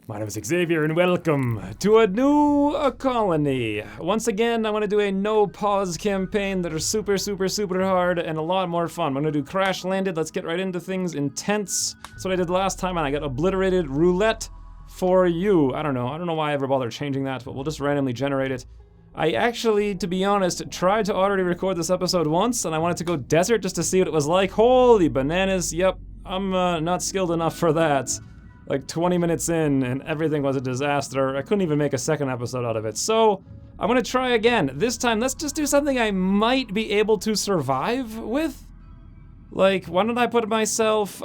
My name is Xavier and welcome to a new colony. Once again, I want to do a no-pause campaign that are super hard and a lot more fun. I'm going to do Crash Landed. Let's get right into things. Intense. That's what I did last time and I got obliterated. Roulette for you. I don't know why I ever bothered changing that, but we'll just randomly generate it. I actually, to be honest, tried to already record this episode once and I wanted to go desert just to see what it was like. Holy bananas. Yep, I'm not skilled enough for that. Like 20 minutes in and everything was a disaster. I couldn't even make a second episode out of it. So I'm gonna try again. This time, let's just do something I might be able to survive with. Like, why don't I put myself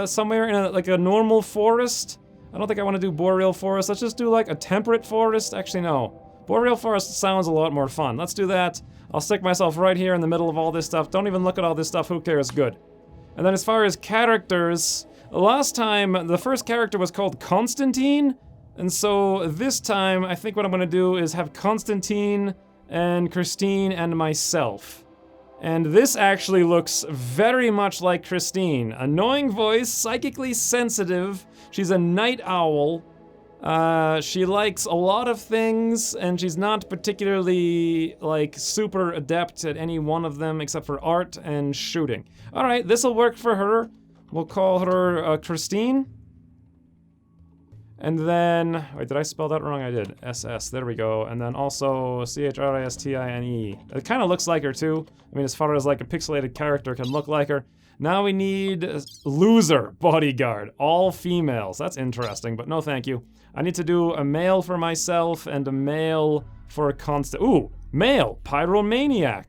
somewhere in a normal forest? I don't think I want to do boreal forest. Let's just do like a temperate forest. Actually, no. Boreal forest sounds a lot more fun. Let's do that. I'll stick myself right here in the middle of all this stuff. Don't even look at all this stuff. Who cares? Good. And then as far as characters, last time, the first character was called Constantine, and so this time, I think what I'm gonna do is have Constantine and Christine and myself. And this actually looks very much like Christine. Annoying voice, psychically sensitive, she's a night owl, she likes a lot of things, and she's not particularly, like, super adept at any one of them except for art and shooting. Alright, this'll work for her. We'll call her Christine. And then, wait, did I spell that wrong? I did. SS, there we go. And then also Christine. It kind of looks like her too. I mean, as far as like a pixelated character can look like her. Now we need loser bodyguard, all females. That's interesting, but no thank you. I need to do a male for myself and a male for ooh, male, pyromaniac,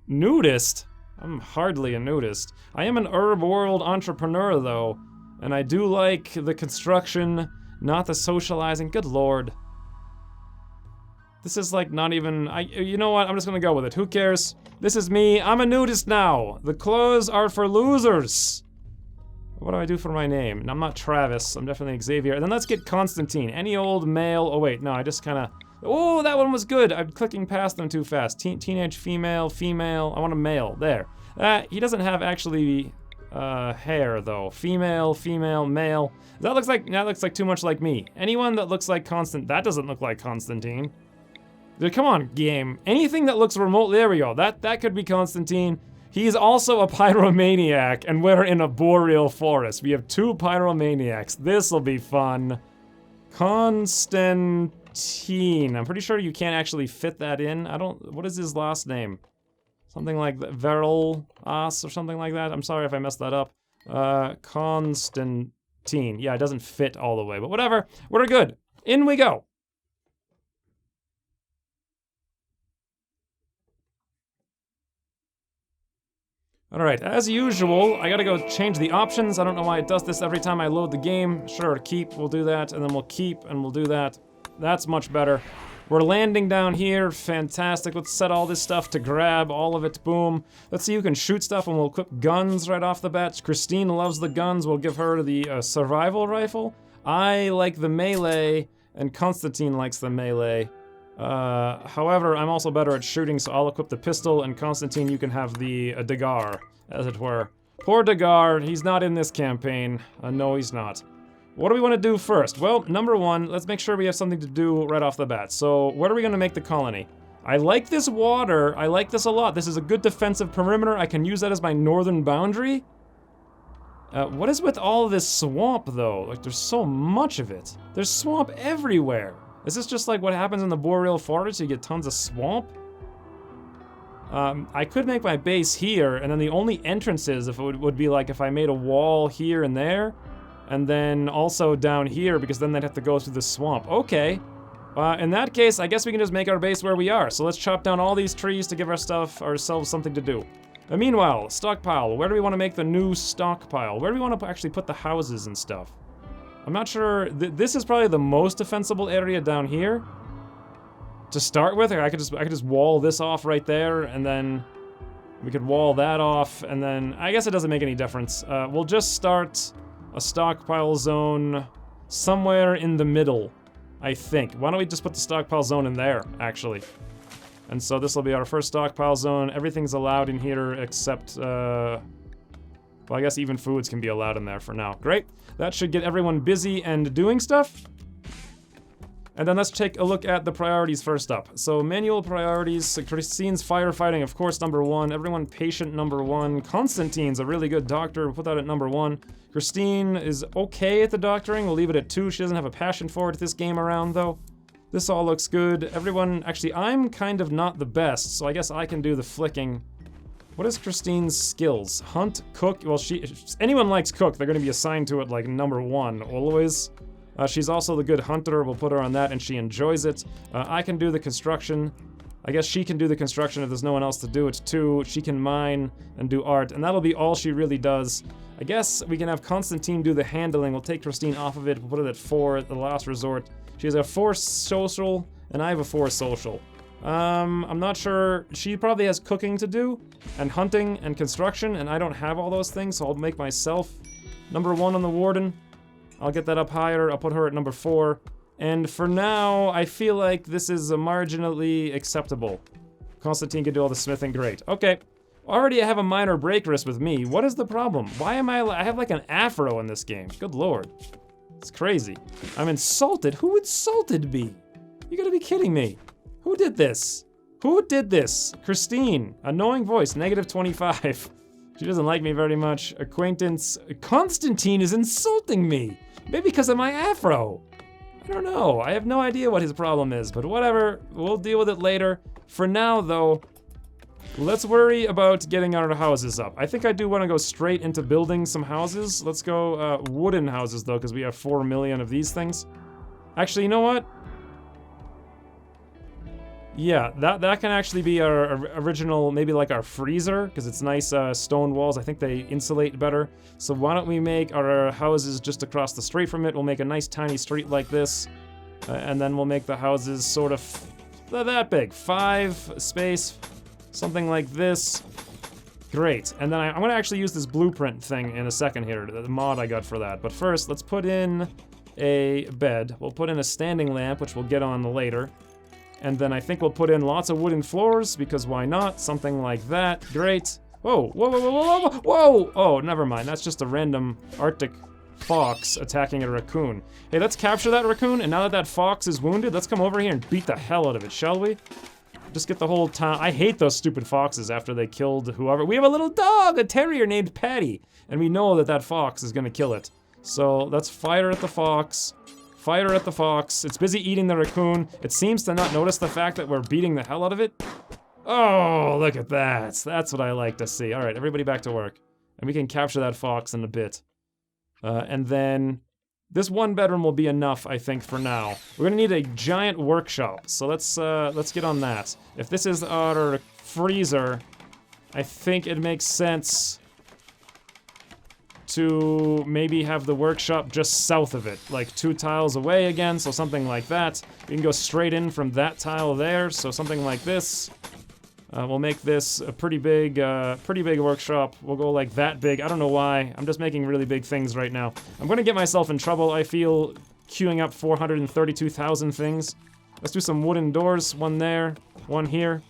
nudist. I'm hardly a nudist. I am an herb world entrepreneur though, and I do like the construction, not the socializing. Good lord. This is like not even, you know what, I'm just gonna go with it. Who cares? This is me, I'm a nudist now. The clothes are for losers. What do I do for my name? I'm not Travis, I'm definitely Xavier. And then let's get Constantine, any old male. Oh wait, no, I just kinda, oh, that one was good. I'm clicking past them too fast. Teenage female, I want a male, there. He doesn't have actually hair though. Female, male. That looks like too much like me. Anyone that looks like that doesn't look like Constantine. Come on, game. Anything that looks remotely, there we go. That could be Constantine. He's also a pyromaniac, and we're in a boreal forest. We have two pyromaniacs. This'll be fun. Constantine. I'm pretty sure you can't actually fit that in. What is his last name? Something like that, Veril As or something like that. I'm sorry if I messed that up. Constantine. Yeah, it doesn't fit all the way, but whatever. We're good. In we go. Alright, as usual, I gotta go change the options. I don't know why it does this every time I load the game. Sure, keep, we'll do that, and then we'll keep, and we'll do that. That's much better. We're landing down here, fantastic. Let's set all this stuff to grab, all of it, boom. Let's see who can shoot stuff, and we'll equip guns right off the bat. Christine loves the guns, we'll give her the survival rifle. I like the melee, and Constantine likes the melee. However, I'm also better at shooting, so I'll equip the pistol, and Constantine, you can have the dagger, as it were. Poor dagger, he's not in this campaign. No, he's not. What do we want to do first? Well, number one, let's make sure we have something to do right off the bat. So, where are we going to make the colony? I like this water. I like this a lot. This is a good defensive perimeter. I can use that as my northern boundary. What is with all this swamp, though? Like, there's so much of it. There's swamp everywhere. Is this just like what happens in the boreal forest? You get tons of swamp? I could make my base here, and then the only entrances would be like if I made a wall here and there. And then also down here, because then they'd have to go through the swamp. Okay. In that case, I guess we can just make our base where we are. So let's chop down all these trees to give ourselves something to do. But meanwhile, stockpile. Where do we want to make the new stockpile? Where do we want to actually put the houses and stuff? I'm not sure. This is probably the most defensible area down here. To start with, I could just wall this off right there, and then we could wall that off, and then I guess it doesn't make any difference. We'll just start a stockpile zone somewhere in the middle, I think. Why don't we just put the stockpile zone in there, actually? And so this will be our first stockpile zone. Everything's allowed in here except, well, I guess even foods can be allowed in there for now. Great. That should get everyone busy and doing stuff. And then let's take a look at the priorities first up. So manual priorities, Christine's firefighting, of course, #1. Everyone patient, #1. Constantine's a really good doctor, we'll put that at #1. Christine is okay at the doctoring, we'll leave it at 2. She doesn't have a passion for it this game around, though. This all looks good. Everyone, actually, I'm kind of not the best, so I guess I can do the flicking. What is Christine's skills? Hunt, cook, well, if anyone likes cook, they're gonna be assigned to it like #1, always. She's also the good hunter, we'll put her on that, and she enjoys it. I can do the construction. I guess she can do the construction if there's no one else to do it too. She can mine and do art, and that'll be all she really does. I guess we can have Constantine do the handling. We'll take Christine off of it, we'll put it at 4 at the last resort. She has a 4 social, and I have a 4 social. I'm not sure. She probably has cooking to do, and hunting, and construction, and I don't have all those things, so I'll make myself #1 on the warden. I'll get that up higher, I'll put her at #4. And for now, I feel like this is marginally acceptable. Constantine can do all the smithing, great. Okay, already I have a minor break risk with me. What is the problem? Why am I have like an afro in this game, good lord. It's crazy. I'm insulted, who insulted me? You gotta be kidding me. Who did this? Who did this? Christine, annoying voice, -25. She doesn't like me very much. Acquaintance, Constantine is insulting me. Maybe because of my afro. I don't know, I have no idea what his problem is, but whatever, we'll deal with it later. For now, though, let's worry about getting our houses up. I think I do want to go straight into building some houses. Let's go wooden houses, though, because we have 4 million of these things. Actually, you know what? Yeah, that can actually be our original, maybe like our freezer, because it's nice stone walls. I think they insulate better. So why don't we make our houses just across the street from it? We'll make a nice tiny street like this, and then we'll make the houses sort of that big. 5 space, something like this. Great, and then I'm gonna actually use this blueprint thing in a second here, the mod I got for that. But first, let's put in a bed. We'll put in a standing lamp, which we'll get on later. And then I think we'll put in lots of wooden floors, because why not? Something like that. Great. Whoa, whoa, whoa, whoa, whoa, whoa, whoa! Oh, never mind. That's just a random Arctic fox attacking a raccoon. Hey, let's capture that raccoon, and now that that fox is wounded, let's come over here and beat the hell out of it, shall we? Just get the whole town. I hate those stupid foxes after they killed whoever. We have a little dog, a terrier named Patty, and we know that that fox is gonna kill it. So let's fire at the fox. Fire at the fox. It's busy eating the raccoon. It seems to not notice the fact that we're beating the hell out of it. Oh, look at that. That's what I like to see. All right, everybody back to work. And we can capture that fox in a bit. And then this 1 bedroom will be enough, I think, for now. We're gonna need a giant workshop. So let's get on that. If this is our freezer, I think it makes sense to maybe have the workshop just south of it, like 2 tiles away again, so something like that. We can go straight in from that tile there, so something like this. We'll make this a pretty big workshop. We'll go like that big. I don't know why. I'm just making really big things right now. I'm gonna get myself in trouble, I feel, queuing up 432,000 things. Let's do some wooden doors. 1 there, 1 here.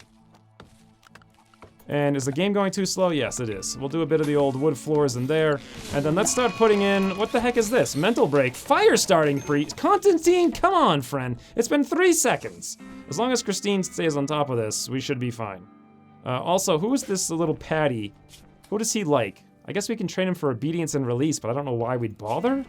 And is the game going too slow? Yes, it is. We'll do a bit of the old wood floors in there. And then let's start putting in, what the heck is this? Mental break, fire starting Constantine, come on, friend. It's been 3 seconds. As long as Christine stays on top of this, we should be fine. Also, who is this little Patty? Who does he like? I guess we can train him for obedience and release, but I don't know why we'd bother.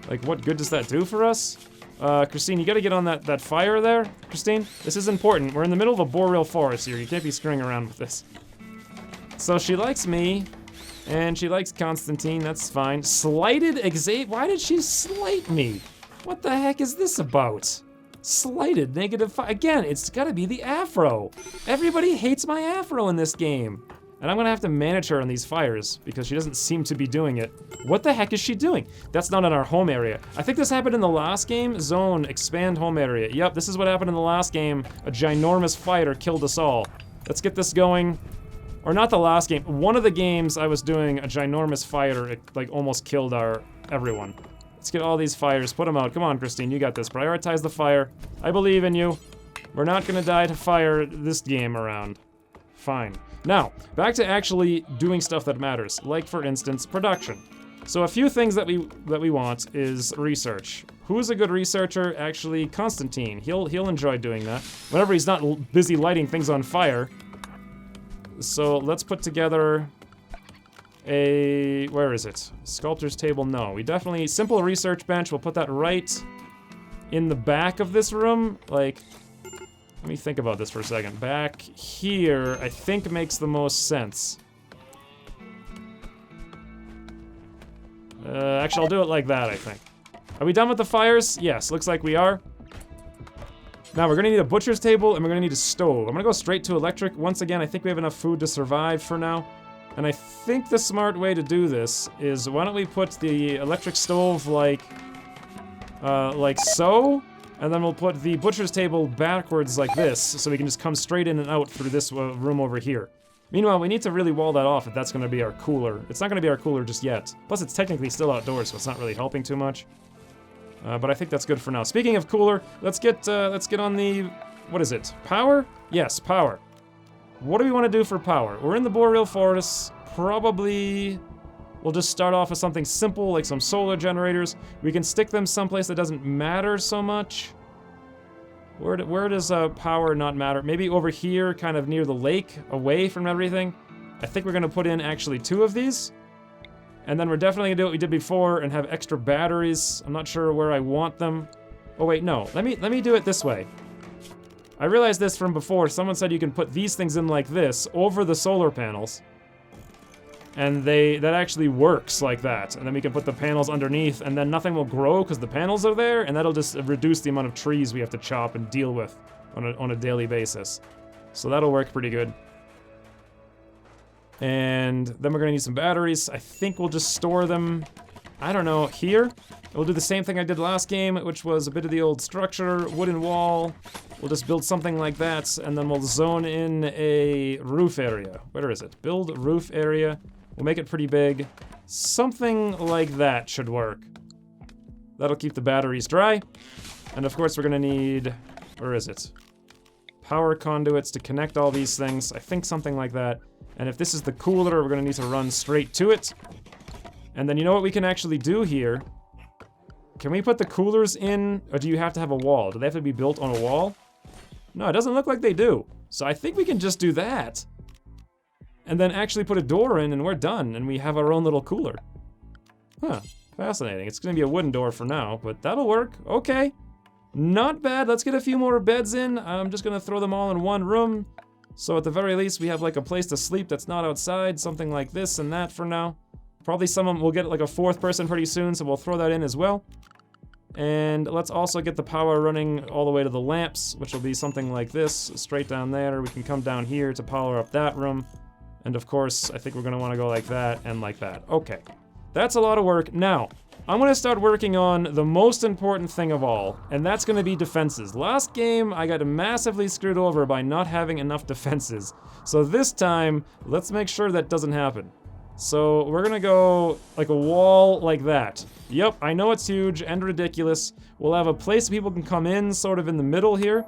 Like, what good does that do for us? Christine, you gotta get on that fire there. Christine, this is important. We're in the middle of a boreal forest here. You can't be screwing around with this. So she likes me, and she likes Constantine, that's fine. Slighted Xavier, why did she slight me? What the heck is this about? Slighted, -5, again, it's gotta be the afro. Everybody hates my afro in this game. And I'm gonna have to manage her on these fires, because she doesn't seem to be doing it. What the heck is she doing? That's not in our home area. I think this happened in the last game. Zone, expand home area. Yep, this is what happened in the last game. A ginormous fighter killed us all. Let's get this going. Or not the last game. One of the games I was doing a ginormous fighter, it like almost killed everyone. Let's get all these fires, put them out. Come on, Christine, you got this. Prioritize the fire. I believe in you. We're not gonna die to fire this game around. Fine. Now, back to actually doing stuff that matters. Like, for instance, production. So a few things that we want is research. Who's a good researcher? Actually, Constantine. He'll enjoy doing that whenever he's not busy lighting things on fire. So let's put together a, where is it? Sculptor's table, no. We definitely, simple research bench, we'll put that right in the back of this room. Like, let me think about this for a second. Back here, I think makes the most sense. Actually, I'll do it like that, I think. Are we done with the fires? Yes, looks like we are. Now, we're gonna need a butcher's table, and we're gonna need a stove. I'm gonna go straight to electric. Once again, I think we have enough food to survive for now. And I think the smart way to do this is, why don't we put the electric stove like so, and then we'll put the butcher's table backwards like this, so we can just come straight in and out through this room over here. Meanwhile, we need to really wall that off if that's gonna be our cooler. It's not gonna be our cooler just yet. Plus, it's technically still outdoors, so it's not really helping too much. But I think that's good for now. Speaking of cooler, let's get on the, what is it? Power? Yes, power. What do we want to do for power? We're in the boreal forests. Probably we'll just start off with something simple, like some solar generators. We can stick them someplace that doesn't matter so much. Where does power not matter? Maybe over here, kind of near the lake, away from everything. I think we're gonna put in actually 2 of these. And then we're definitely gonna do what we did before and have extra batteries. I'm not sure where I want them. Oh wait, no, let me do it this way. I realized this from before. Someone said you can put these things in like this over the solar panels. And that actually works like that. And then we can put the panels underneath, and then nothing will grow because the panels are there, and that'll just reduce the amount of trees we have to chop and deal with on a daily basis. So that'll work pretty good. And then we're gonna need some batteries. I think we'll just store them, I don't know, here? We'll do the same thing I did last game, which was a bit of the old structure, wooden wall. We'll just build something like that, and then we'll zone in a roof area. Where is it? Build roof area. We'll make it pretty big. Something like that should work. That'll keep the batteries dry. And of course we're gonna need, where is it? Power conduits to connect all these things. I think something like that. And if this is the cooler, we're gonna need to run straight to it. And then you know what we can actually do here? Can we put the coolers in, or do you have to have a wall? Do they have to be built on a wall? No, it doesn't look like they do. So I think we can just do that. And then actually put a door in and we're done, and we have our own little cooler. Huh, fascinating. It's gonna be a wooden door for now, but that'll work. Okay, not bad. Let's get a few more beds in. I'm just gonna throw them all in one room. So at the very least, we have like a place to sleep that's not outside, something like this and that for now. Probably someone will get like a 4th person pretty soon, so we'll throw that in as well. And let's also get the power running all the way to the lamps, which will be something like this, straight down there. We can come down here to power up that room. And of course, I think we're gonna wanna go like that and like that. Okay, that's a lot of work. Now, I'm gonna start working on the most important thing of all, and that's gonna be defenses. Last game, I got massively screwed over by not having enough defenses. So this time, let's make sure that doesn't happen. So we're gonna go like a wall like that. Yep, I know it's huge and ridiculous. We'll have a place people can come in sort of in the middle here.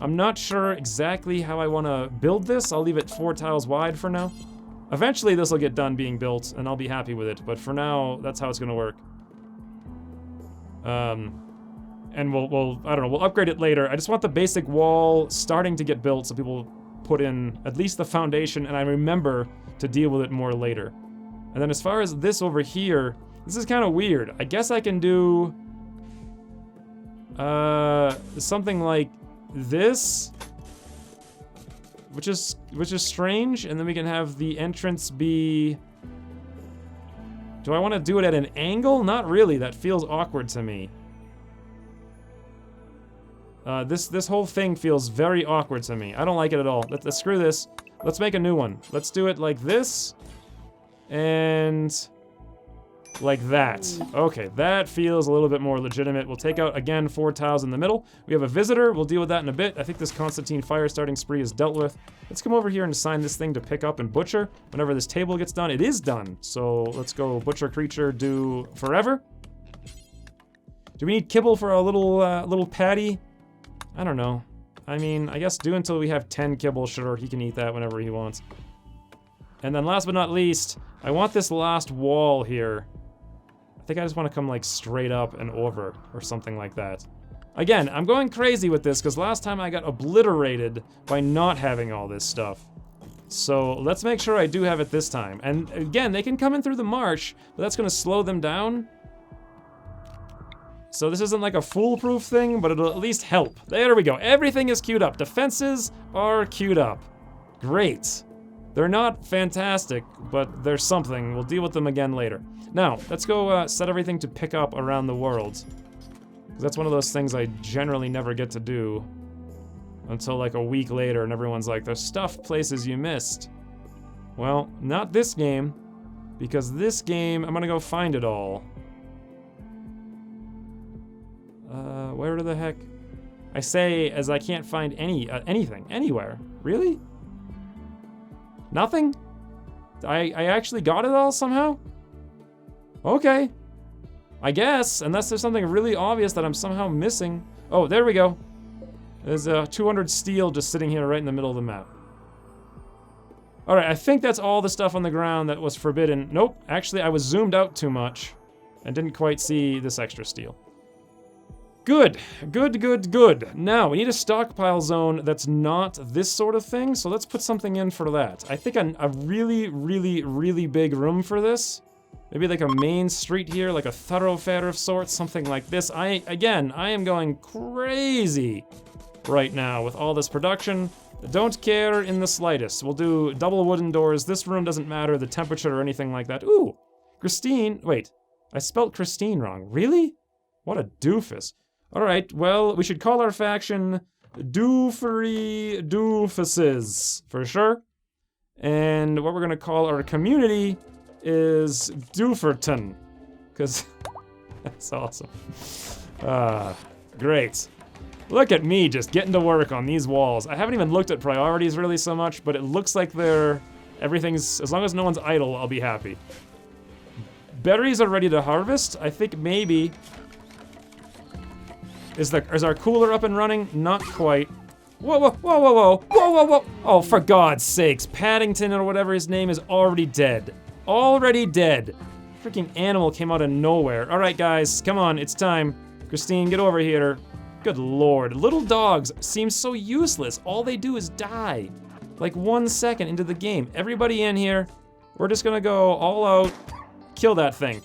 I'm not sure exactly how I wanna build this. I'll leave it 4 tiles wide for now. Eventually this will get done being built and I'll be happy with it, but for now, that's how it's gonna work. And we'll I don't know, we'll upgrade it later. I just want the basic wall starting to get built so people put in at least the foundation, and I remember to deal with it more later. And then as far as this over here, this is kind of weird. I guess I can do something like this, which is strange, and then we can have the entrance be, do I want to do it at an angle? Not really, that feels awkward to me. This whole thing feels very awkward to me. I don't like it at all. Let's screw this. Let's make a new one. Let's do it like this, and like that. Okay, that feels a little bit more legitimate. We'll take out, again, 4 tiles in the middle. We have a visitor. We'll deal with that in a bit. I think this Constantine fire starting spree is dealt with. Let's come over here and assign this thing to pick up and butcher. Whenever this table gets done, it is done. So let's go butcher creature, do forever. Do we need kibble for our little patty? I don't know. I mean, I guess do until we have 10 kibble. Sure, he can eat that whenever he wants. And then last but not least, I want this last wall here think I just want to come like straight up and over or something like that. Again, I'm going crazy with this because last time I got obliterated by not having all this stuff. So let's make sure I do have it this time. And again, they can come in through the marsh, but that's gonna slow them down. So this isn't like a foolproof thing, but it'll at least help. There we go. Everything is queued up. Defenses are queued up. Great. They're not fantastic, but they're something. We'll deal with them again later. Now, let's go set everything to pick up around the world. That's one of those things I generally never get to do until like a week later, and everyone's like, there's stuff places you missed. Well, not this game, because this game, I'm gonna go find it all. Where the heck? I say as I can't find anything, anywhere. Really? Nothing? I actually got it all somehow? Okay. I guess, unless there's something really obvious that I'm somehow missing. Oh, there we go. There's 200 steel just sitting here right in the middle of the map. Alright, I think that's all the stuff on the ground that was forbidden. Nope, actually I was zoomed out too much and didn't quite see this extra steel. Good, good. Now, we need a stockpile zone that's not this sort of thing, so let's put something in for that. I think a really big room for this. Maybe like a main street here, like a thoroughfare of sorts, something like this. I am going crazy right now with all this production. Don't care in the slightest. We'll do double wooden doors. This room doesn't matter, the temperature or anything like that. Ooh, Christine, wait, I spelt Christine wrong. Really? What a doofus. All right, well, we should call our faction Doofery Doofuses, for sure. And what we're gonna call our community is Dooferton, because that's awesome. Great. Look at me just getting to work on these walls. I haven't even looked at priorities really so much, but it looks like everything's, as long as no one's idle, I'll be happy. Berries are ready to harvest. I think maybe, is our cooler up and running? Not quite. Whoa. Oh, for God's sakes, Paddington or whatever his name is already dead. Already dead. Freaking animal came out of nowhere. All right, guys, come on, it's time. Christine, get over here. Good lord, little dogs seem so useless. All they do is die. Like 1 second into the game. Everybody in here, we're just gonna go all out, kill that thing.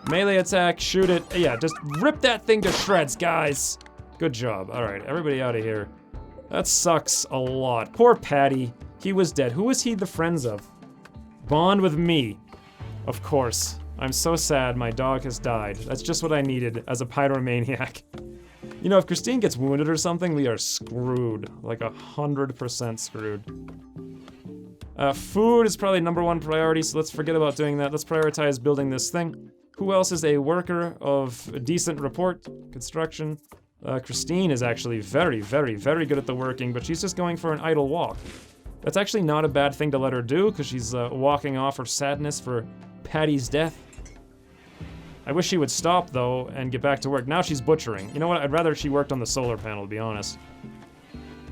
Melee attack, shoot it. Yeah, just rip that thing to shreds, guys. Good job. All right, everybody out of here. That sucks a lot. Poor Patty, he was dead. Who was he the friends of? Bond with me. Of course. I'm so sad my dog has died. That's just what I needed as a pyromaniac. You know, if Christine gets wounded or something, we are screwed. Like 100% screwed. Food is probably #1 priority, so let's forget about doing that. Let's prioritize building this thing. Who else is a worker of decent report? Construction. Christine is actually very good at the working, but she's just going for an idle walk. That's actually not a bad thing to let her do, because she's walking off her sadness for Patty's death. I wish she would stop, though, and get back to work. Now she's butchering. You know what? I'd rather she worked on the solar panel, to be honest.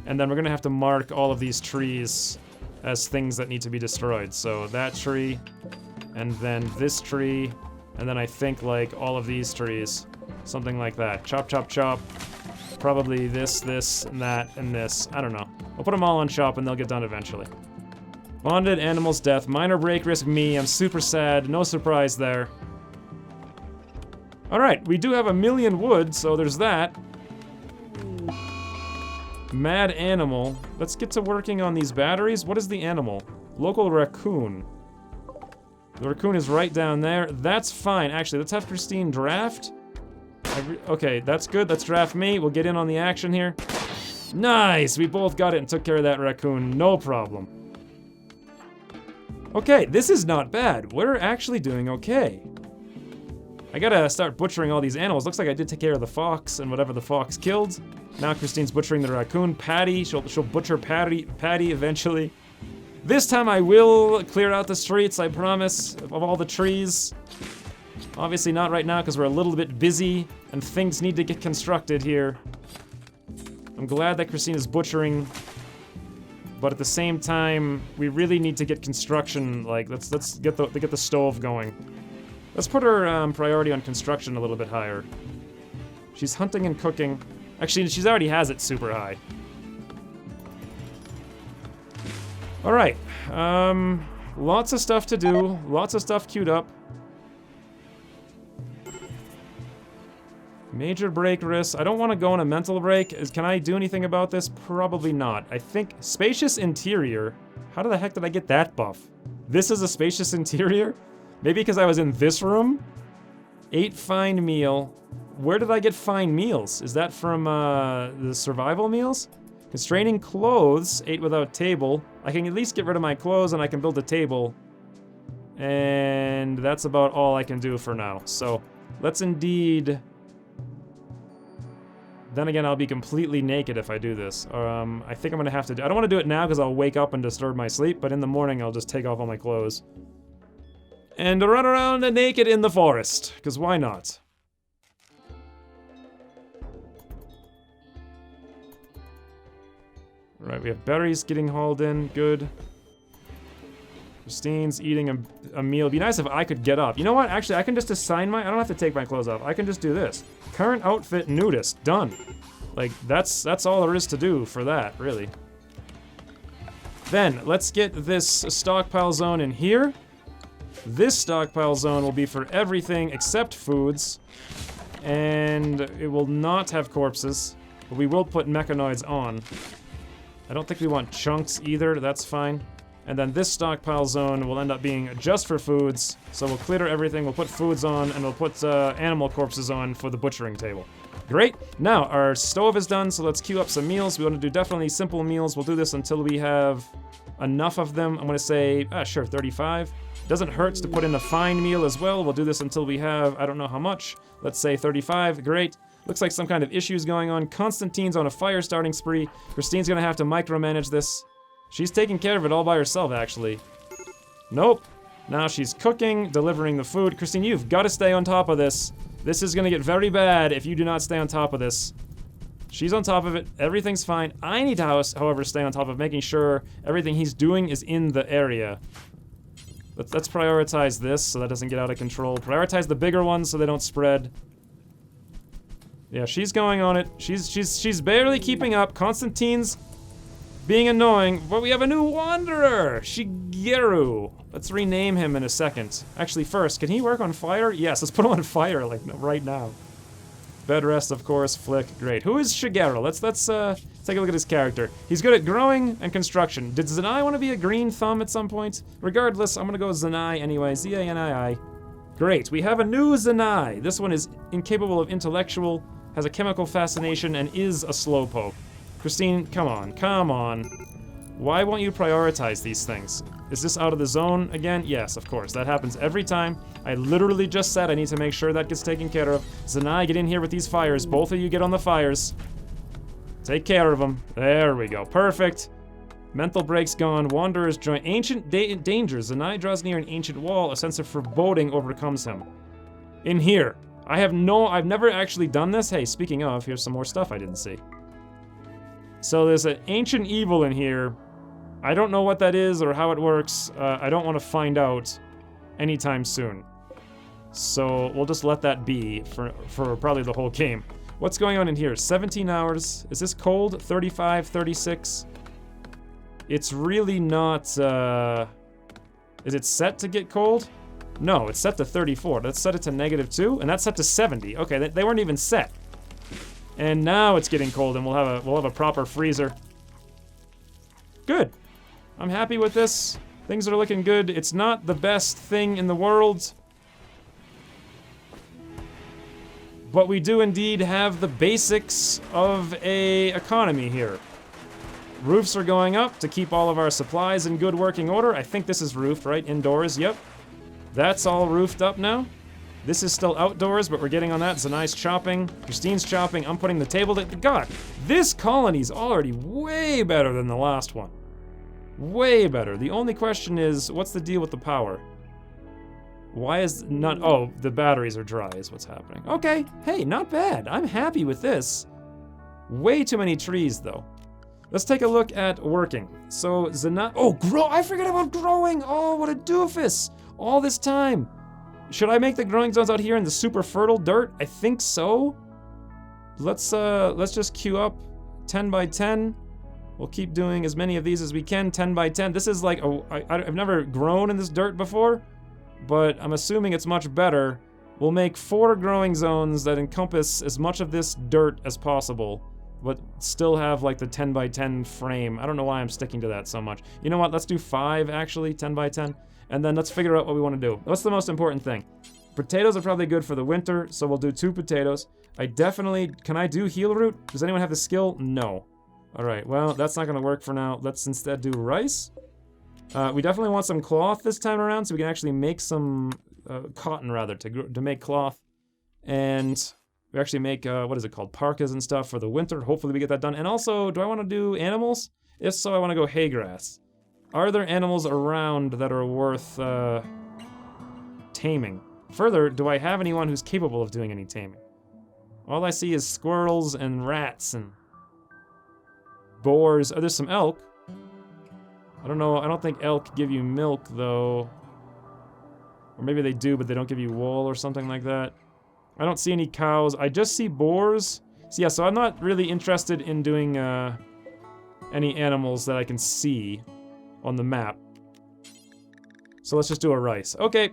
And then we're gonna have to mark all of these trees as things that need to be destroyed. So that tree, and then this tree, and then I think, like, all of these trees. Something like that. Chop, chop, chop. Probably this, and that, and this. I don't know. I'll put them all on chop, and they'll get done eventually. Bonded, animals, death. Minor break risk, me. I'm super sad. No surprise there. Alright, we do have 1,000,000 wood, so there's that. Mad animal. Let's get to working on these batteries. What is the animal? Local raccoon. The raccoon is right down there. That's fine. Actually, let's have Christine draft. Okay, that's good. Let's draft me. We'll get in on the action here. Nice! We both got it and took care of that raccoon. No problem. Okay, this is not bad. We're actually doing okay. I gotta start butchering all these animals. Looks like I did take care of the fox and whatever the fox killed. Now Christine's butchering the raccoon. Patty, she'll butcher Patty eventually. This time I will clear out the streets, I promise, of all the trees. Obviously not right now because we're a little bit busy and things need to get constructed here. I'm glad that Christine is butchering, but at the same time, we really need to get construction. Like, let's get the stove going. Let's put her priority on construction a little bit higher. She's hunting and cooking. Actually, she already has it super high. All right. Lots of stuff to do. Lots of stuff queued up. Major break risk. I don't want to go on a mental break. Can I do anything about this? Probably not. I think spacious interior. How the heck did I get that buff? This is a spacious interior? Maybe because I was in this room? 8 fine meal. Where did I get fine meals? Is that from the survival meals? Constraining clothes. 8 without table. I can at least get rid of my clothes and I can build a table. And that's about all I can do for now. So let's indeed... Then again, I'll be completely naked if I do this. I think I'm gonna have to do... I don't want to do it now because I'll wake up and disturb my sleep, but in the morning I'll just take off all my clothes. And run around naked in the forest, because why not? Right, we have berries getting hauled in, good. Christine's eating a meal. It'd be nice if I could get up. You know what? Actually, I can just assign my... I don't have to take my clothes off. I can just do this. Current outfit nudist. Done. Like, that's all there is to do for that, really. Then, let's get this stockpile zone in here. This stockpile zone will be for everything except foods. And it will not have corpses. But we will put mechanoids on. I don't think we want chunks either. That's fine. And then this stockpile zone will end up being just for foods. So we'll clear everything, we'll put foods on, and we'll put animal corpses on for the butchering table. Great. Now, our stove is done, so let's queue up some meals. We want to do definitely simple meals. We'll do this until we have enough of them. I'm going to say, sure, 35. Doesn't hurt to put in a fine meal as well. We'll do this until we have, I don't know how much. Let's say 35. Great. Looks like some kind of issues going on. Constantine's on a fire starting spree. Christine's going to have to micromanage this. She's taking care of it all by herself, actually. Nope. Now she's cooking, delivering the food. Christine, you've got to stay on top of this. This is going to get very bad if you do not stay on top of this. She's on top of it. Everything's fine. I need to, however, stay on top of making sure everything he's doing is in the area. Let's prioritize this so that doesn't get out of control. Prioritize the bigger ones so they don't spread. Yeah, she's going on it. She's barely keeping up. Constantine's being annoying, but we have a new wanderer, Shigeru. Let's rename him in a second. Actually, first, can he work on fire? Yes, let's put him on fire, like, right now. Bed rest, of course, flick, great. Who is Shigeru? Let's take a look at his character. He's good at growing and construction. Did Zanai want to be a green thumb at some point? Regardless, I'm gonna go Zanai anyway, Z-A-N-I-I. Great, we have a new Zanai. This one is incapable of intellectual, has a chemical fascination, and is a slowpoke. Christine, come on, come on. Why won't you prioritize these things? Is this out of the zone again? Yes, of course. That happens every time. I literally just said I need to make sure that gets taken care of. Zanai, get in here with these fires. Both of you get on the fires. Take care of them. There we go. Perfect. Mental break's gone. Wanderers join. Ancient danger. Zanai draws near an ancient wall. A sense of foreboding overcomes him. In here. I've never actually done this. Hey, speaking of, here's some more stuff I didn't see. So there's an ancient evil in here. I don't know what that is or how it works. I don't want to find out anytime soon. So we'll just let that be for probably the whole game. What's going on in here? 17 hours. Is this cold? 35, 36? It's really not, is it set to get cold? No, it's set to 34. Let's set it to -2, and that's set to 70. Okay, they weren't even set. And now it's getting cold, and we'll have a proper freezer. Good. I'm happy with this. Things are looking good. It's not the best thing in the world, but we do indeed have the basics of a economy here. Roofs are going up to keep all of our supplies in good working order. I think this is roofed, right? Indoors, yep. That's all roofed up now. This is still outdoors, but we're getting on that. Zanai's chopping. Christine's chopping. I'm putting the table to... God, this colony's already way better than the last one. Way better. The only question is, what's the deal with the power? Why is not... Oh, the batteries are dry is what's happening. Okay, hey, not bad. I'm happy with this. Way too many trees, though. Let's take a look at working. So, Zanai... Oh, grow... I forgot about growing! Oh, what a doofus! All this time. Should I make the growing zones out here in the super fertile dirt? I think so. Let's just queue up 10 by 10. We'll keep doing as many of these as we can, 10 by 10. This is like, I've never grown in this dirt before, but I'm assuming it's much better. We'll make 4 growing zones that encompass as much of this dirt as possible, but still have like the 10 by 10 frame. I don't know why I'm sticking to that so much. You know what, let's do 5 actually, 10 by 10, and then let's figure out what we want to do. What's the most important thing? Potatoes are probably good for the winter, so we'll do 2 potatoes. Can I do heal root? Does anyone have the skill? No. Alright, well, that's not gonna work for now. Let's instead do rice. We definitely want some cloth this time around, so we can actually make some cotton, rather, to make cloth. And we actually make, what is it called, parkas and stuff for the winter. Hopefully we get that done. And also, do I want to do animals? If so, I want to go hay grass. Are there animals around that are worth taming? Further, do I have anyone who's capable of doing any taming? All I see is squirrels and rats and boars. Oh, there's some elk. I don't know, I don't think elk give you milk, though. Or maybe they do, but they don't give you wool or something like that. I don't see any cows. I just see boars. So yeah, so I'm not really interested in doing any animals that I can see on the map. So let's just do a rice. Okay.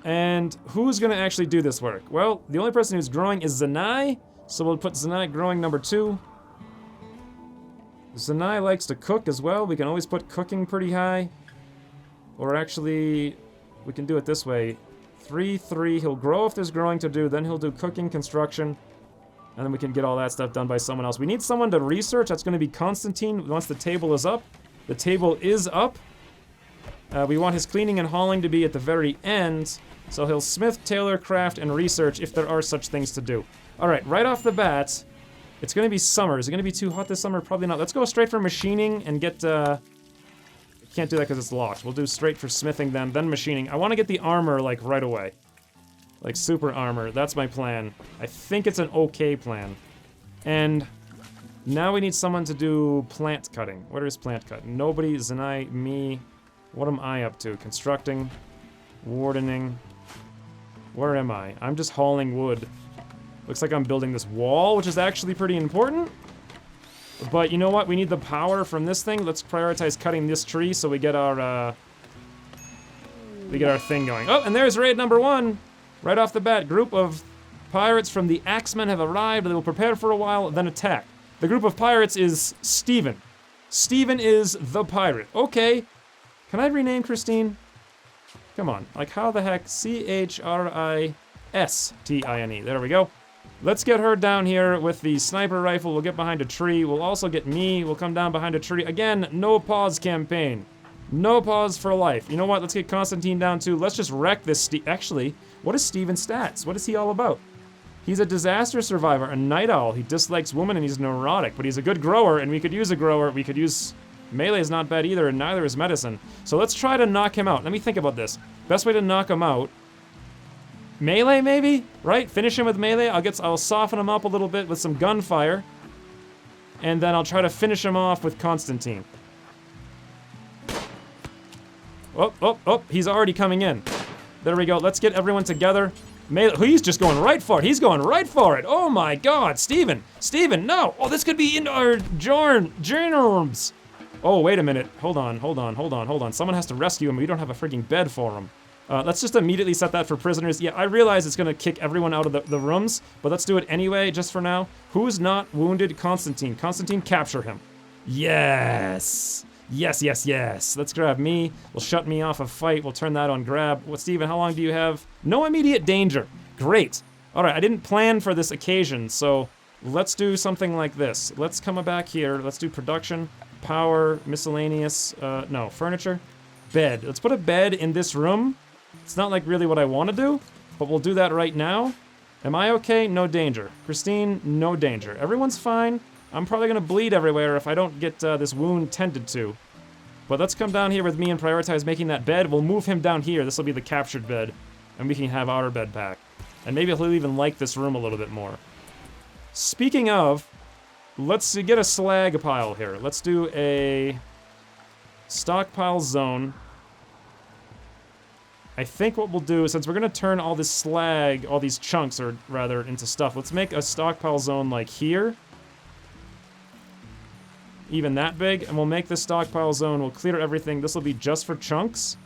And who's gonna actually do this work? Well, the only person who's growing is Zanai, so we'll put Zanai growing number 2. Zanai likes to cook as well. We can always put cooking pretty high. Or actually, we can do it this way. 3, 3, he'll grow if there's growing to do, then he'll do cooking, construction, and then we can get all that stuff done by someone else. We need someone to research. That's going to be Constantine once the table is up. The table is up. We want his cleaning and hauling to be at the very end, so he'll smith, tailor, craft, and research if there are such things to do. Alright, right off the bat, it's going to be summer. Is it going to be too hot this summer? Probably not. Let's go straight for machining and get, can't do that because it's locked. We'll do straight for smithing then machining. I want to get the armor, like, right away. Like, super armor. That's my plan. I think it's an okay plan. And now we need someone to do plant cutting. Where is plant cutting? Nobody, Zanai, me. What am I up to? Constructing, wardening. Where am I? I'm just hauling wood. Looks like I'm building this wall, which is actually pretty important. But you know what? We need the power from this thing. Let's prioritize cutting this tree so we get our thing going. Oh, and there's raid number 1. Right off the bat, group of pirates from the Axemen have arrived. They will prepare for a while, then attack. The group of pirates is Steven. Steven is the pirate. Okay. Can I rename Christine? Come on. Like, how the heck? Chrisistine. There we go. Let's get her down here with the sniper rifle. We'll get behind a tree. We'll also get me. We'll come down behind a tree. Again, no pause campaign. No pause for life. You know what? Let's get Constantine down too. Let's just wreck this Actually, what is Steven's stats? What is he all about? He's a disaster survivor, a night owl. He dislikes women and he's neurotic, but he's a good grower and we could use a grower. We could use... Melee is not bad either, and neither is medicine. So let's try to knock him out. Let me think about this. Best way to knock him out... Melee, maybe? Right? Finish him with melee. I'll soften him up a little bit with some gunfire. And then I'll try to finish him off with Constantine. Oh, he's already coming in. There we go. Let's get everyone together. Melee. He's just going right for it. He's going right for it. Oh my god, Steven, no. Oh, this could be in our germs. Oh, wait a minute. Hold on. Someone has to rescue him. We don't have a freaking bed for him. Let's just immediately set that for prisoners. Yeah, I realize it's gonna kick everyone out of the rooms, but let's do it anyway, just for now. Who's not wounded? Constantine. Constantine, capture him. Yes! Yes. Let's grab me. We'll shut me off a fight. We'll turn that on grab. What, Steven, how long do you have? No immediate danger. Great. Alright, I didn't plan for this occasion, so let's do something like this. Let's come back here. Let's do production, power, miscellaneous, no, furniture, bed. Let's put a bed in this room. It's not like really what I want to do, but we'll do that right now. Am I okay? No danger. Christine, no danger. Everyone's fine. I'm probably gonna bleed everywhere if I don't get this wound tended to. But let's come down here with me and prioritize making that bed. We'll move him down here. This will be the captured bed, and we can have our bed back. And maybe he'll even like this room a little bit more. Speaking of, let's get a slag pile here. Let's do a stockpile zone. I think what we'll do, since we're gonna turn all this slag, all these chunks, or rather, into stuff, let's make a stockpile zone like here. Even that big, and we'll make this stockpile zone, we'll clear everything. This will be just for chunks.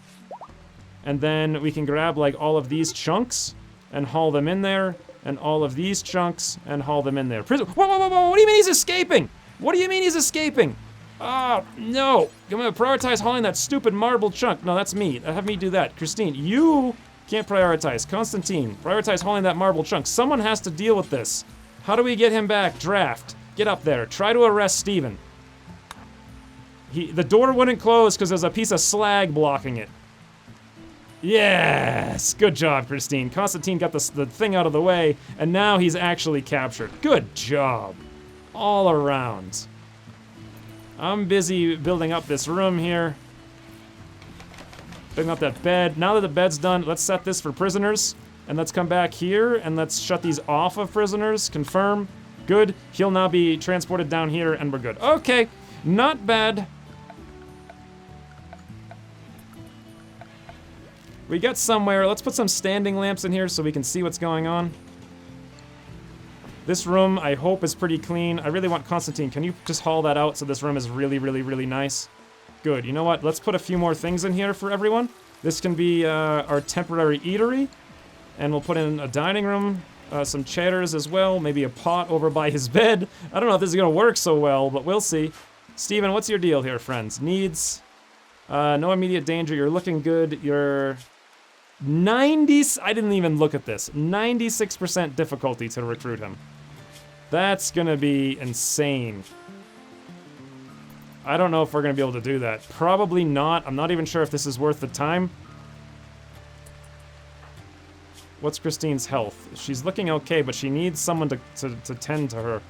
And then we can grab, like, all of these chunks and haul them in there, and all of these chunks and haul them in there. Whoa, whoa, whoa, whoa, what do you mean he's escaping? What do you mean he's escaping? Oh, no. I'm gonna prioritize hauling that stupid marble chunk. No, that's me. Have me do that. Christine, you can't prioritize. Constantine, prioritize hauling that marble chunk. Someone has to deal with this. How do we get him back? Draft. Get up there. Try to arrest Steven. The door wouldn't close because there's a piece of slag blocking it. Yes! Good job, Christine. Constantine got the thing out of the way, and now he's actually captured. Good job. All around. I'm busy building up this room here. Building up that bed. Now that the bed's done, let's set this for prisoners. And let's come back here, and let's shut these off of prisoners. Confirm. Good. He'll now be transported down here, and we're good. Okay. Not bad. We get somewhere. Let's put some standing lamps in here so we can see what's going on. This room, I hope, is pretty clean. I really want Constantine. Can you just haul that out so this room is really, really, really nice? Good. You know what? Let's put a few more things in here for everyone. This can be our temporary eatery. And we'll put in a dining room, some chairs as well, maybe a pot over by his bed. I don't know if this is going to work so well, but we'll see. Steven, what's your deal here, friends? Needs? No immediate danger. You're looking good. You're 90... I didn't even look at this. 96% difficulty to recruit him. That's gonna be insane. I don't know if we're gonna be able to do that. Probably not. I'm not even sure if this is worth the time. What's Christine's health? She's looking okay, but she needs someone to tend to her.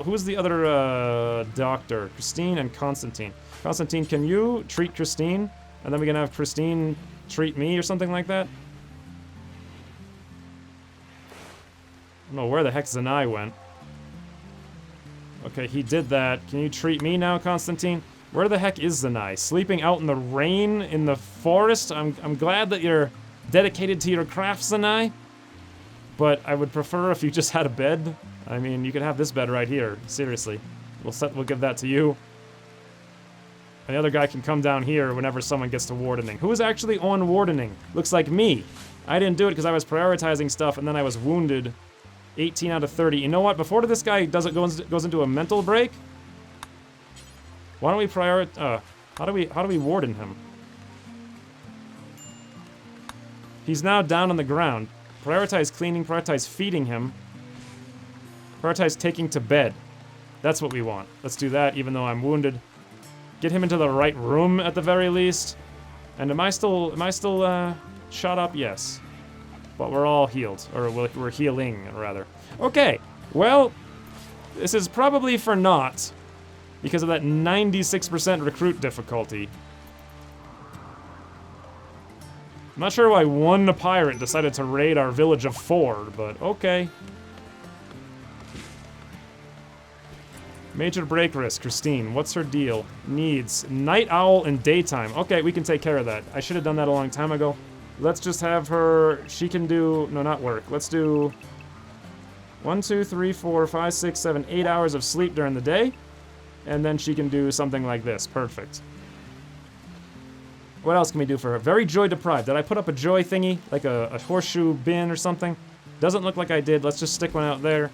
Who's the other doctor? Christine and Constantine. Constantine, can you treat Christine? And then we can have Christine treat me or something like that? I don't know where the heck Xanai went. Okay, he did that. Can you treat me now, Constantine? Where the heck is Xanai? Sleeping out in the rain in the forest? I'm glad that you're dedicated to your craft, Xanai. But I would prefer if you just had a bed. I mean, you could have this bed right here. Seriously. We'll give that to you. And the other guy can come down here whenever someone gets to wardening. Who is actually on wardening? Looks like me. I didn't do it because I was prioritizing stuff and then I was wounded. 18 out of 30. You know what? Before this guy goes into a mental break, why don't we prioritize? How do we warden him? He's now down on the ground. Prioritize cleaning. Prioritize feeding him. Prioritize taking to bed. That's what we want. Let's do that, even though I'm wounded. Get him into the right room at the very least. And am I still shot up? Yes. But we're all healed, or we're healing, rather. Okay, well, this is probably for naught because of that 96% recruit difficulty. I'm not sure why one pirate decided to raid our village of 4, but okay. Major break risk, Christine. What's her deal? Needs night owl and daytime. Okay, we can take care of that. I should have done that a long time ago. Let's just have her, she can do, no, not work. Let's do 1, 2, 3, 4, 5, 6, 7, 8 hours of sleep during the day. And then she can do something like this. Perfect. What else can we do for her? Very joy deprived. Did I put up a joy thingy? Like a horseshoe bin or something? Doesn't look like I did. Let's just stick one out there.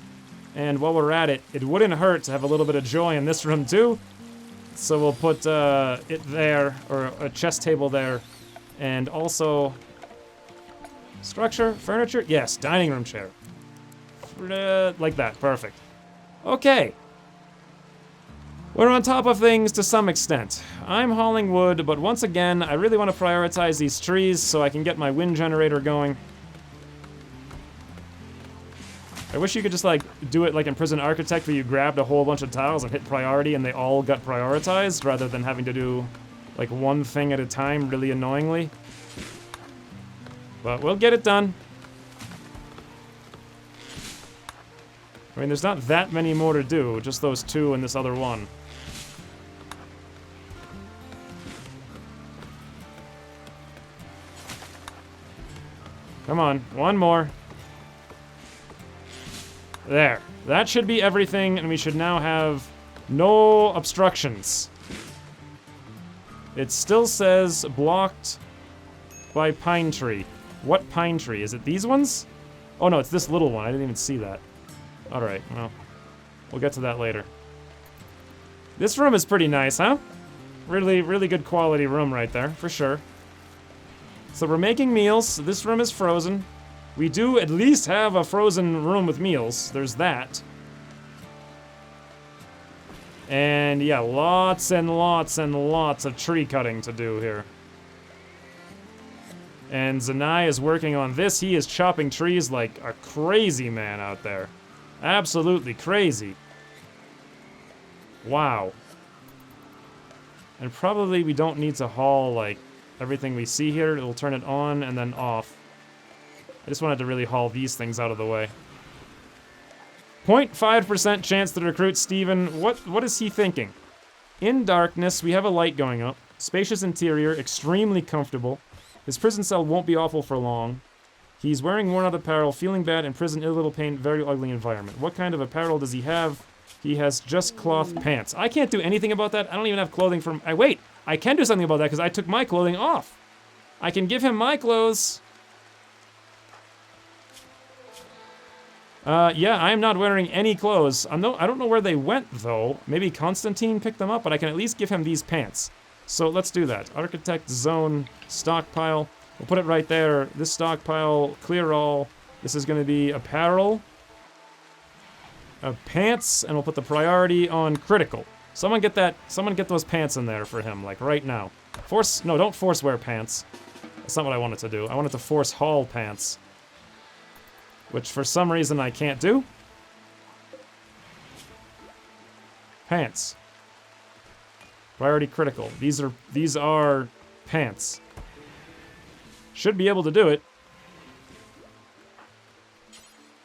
And while we're at it, it wouldn't hurt to have a little bit of joy in this room too. So we'll put it there, or a chest table there. And also... structure? Furniture? Yes, dining room chair. Like that. Perfect. Okay. We're on top of things to some extent. I'm hauling wood, but once again, I really want to prioritize these trees so I can get my wind generator going. I wish you could just, like, do it like in Prison Architect where you grabbed a whole bunch of tiles and hit priority and they all got prioritized rather than having to do, like, one thing at a time really annoyingly. But we'll get it done. I mean, there's not that many more to do, just those 2 and this other one. Come on, one more. There. That should be everything, and we should now have no obstructions. It still says blocked by pine tree. What pine tree? Is it these ones? Oh no, it's this little one. I didn't even see that. Alright, well, we'll get to that later. This room is pretty nice, huh? Really, really good quality room right there, for sure. So we're making meals. This room is frozen. We do at least have a frozen room with meals. There's that. And yeah, lots and lots and lots of tree cutting to do here. And Zanai is working on this. He is chopping trees like a crazy man out there. Absolutely crazy. Wow. And probably we don't need to haul, like, everything we see here. It'll turn it on and then off. I just wanted to really haul these things out of the way. 0.5% chance to recruit Steven. What is he thinking? In darkness, we have a light going up. Spacious interior, extremely comfortable. His prison cell won't be awful for long. He's wearing worn-out apparel, feeling bad, in prison, ill little pain, very ugly environment. What kind of apparel does he have? He has just cloth pants. I can't do anything about that. I don't even have clothing from... wait! I can do something about that because I took my clothing off. I can give him my clothes. Yeah, I am not wearing any clothes. I don't know where they went, though. Maybe Constantine picked them up, but I can at least give him these pants. So let's do that. Architect zone stockpile. We'll put it right there. This stockpile, clear all. This is going to be apparel. Pants, and we'll put the priority on critical. Someone get those pants in there for him, like right now. No, don't force wear pants. That's not what I wanted to do. I wanted to force haul pants. Which for some reason I can't do. Pants. Priority critical. These are pants. Should be able to do it.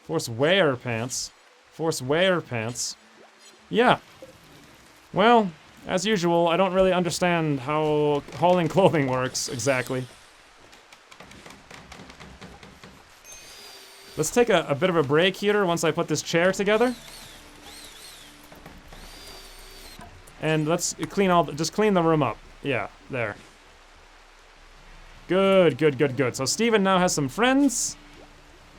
Force wear pants. Force wear pants. Yeah. Well, as usual, I don't really understand how hauling clothing works exactly. Let's take a bit of a break here once I put this chair together. And let's just clean the room up. Yeah, there. Good, good, good, good. So Steven now has some friends.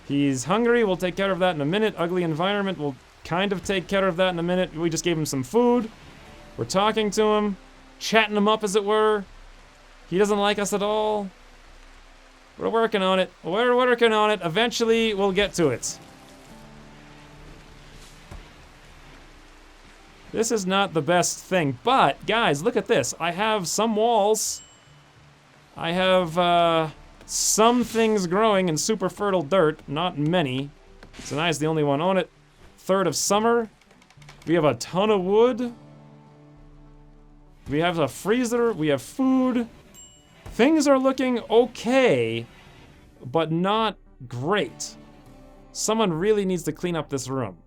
He's hungry, we'll take care of that in a minute. Ugly environment, we'll kind of take care of that in a minute. We just gave him some food. We're talking to him, chatting him up as it were. He doesn't like us at all. We're working on it. We're working on it. Eventually, we'll get to it. This is not the best thing, but, guys, look at this. I have some walls. I have, some things growing in super fertile dirt. Not many. Zanai's the only one on it. Third of summer. We have a ton of wood. We have a freezer. We have food. Things are looking okay, but not great. Someone really needs to clean up this room.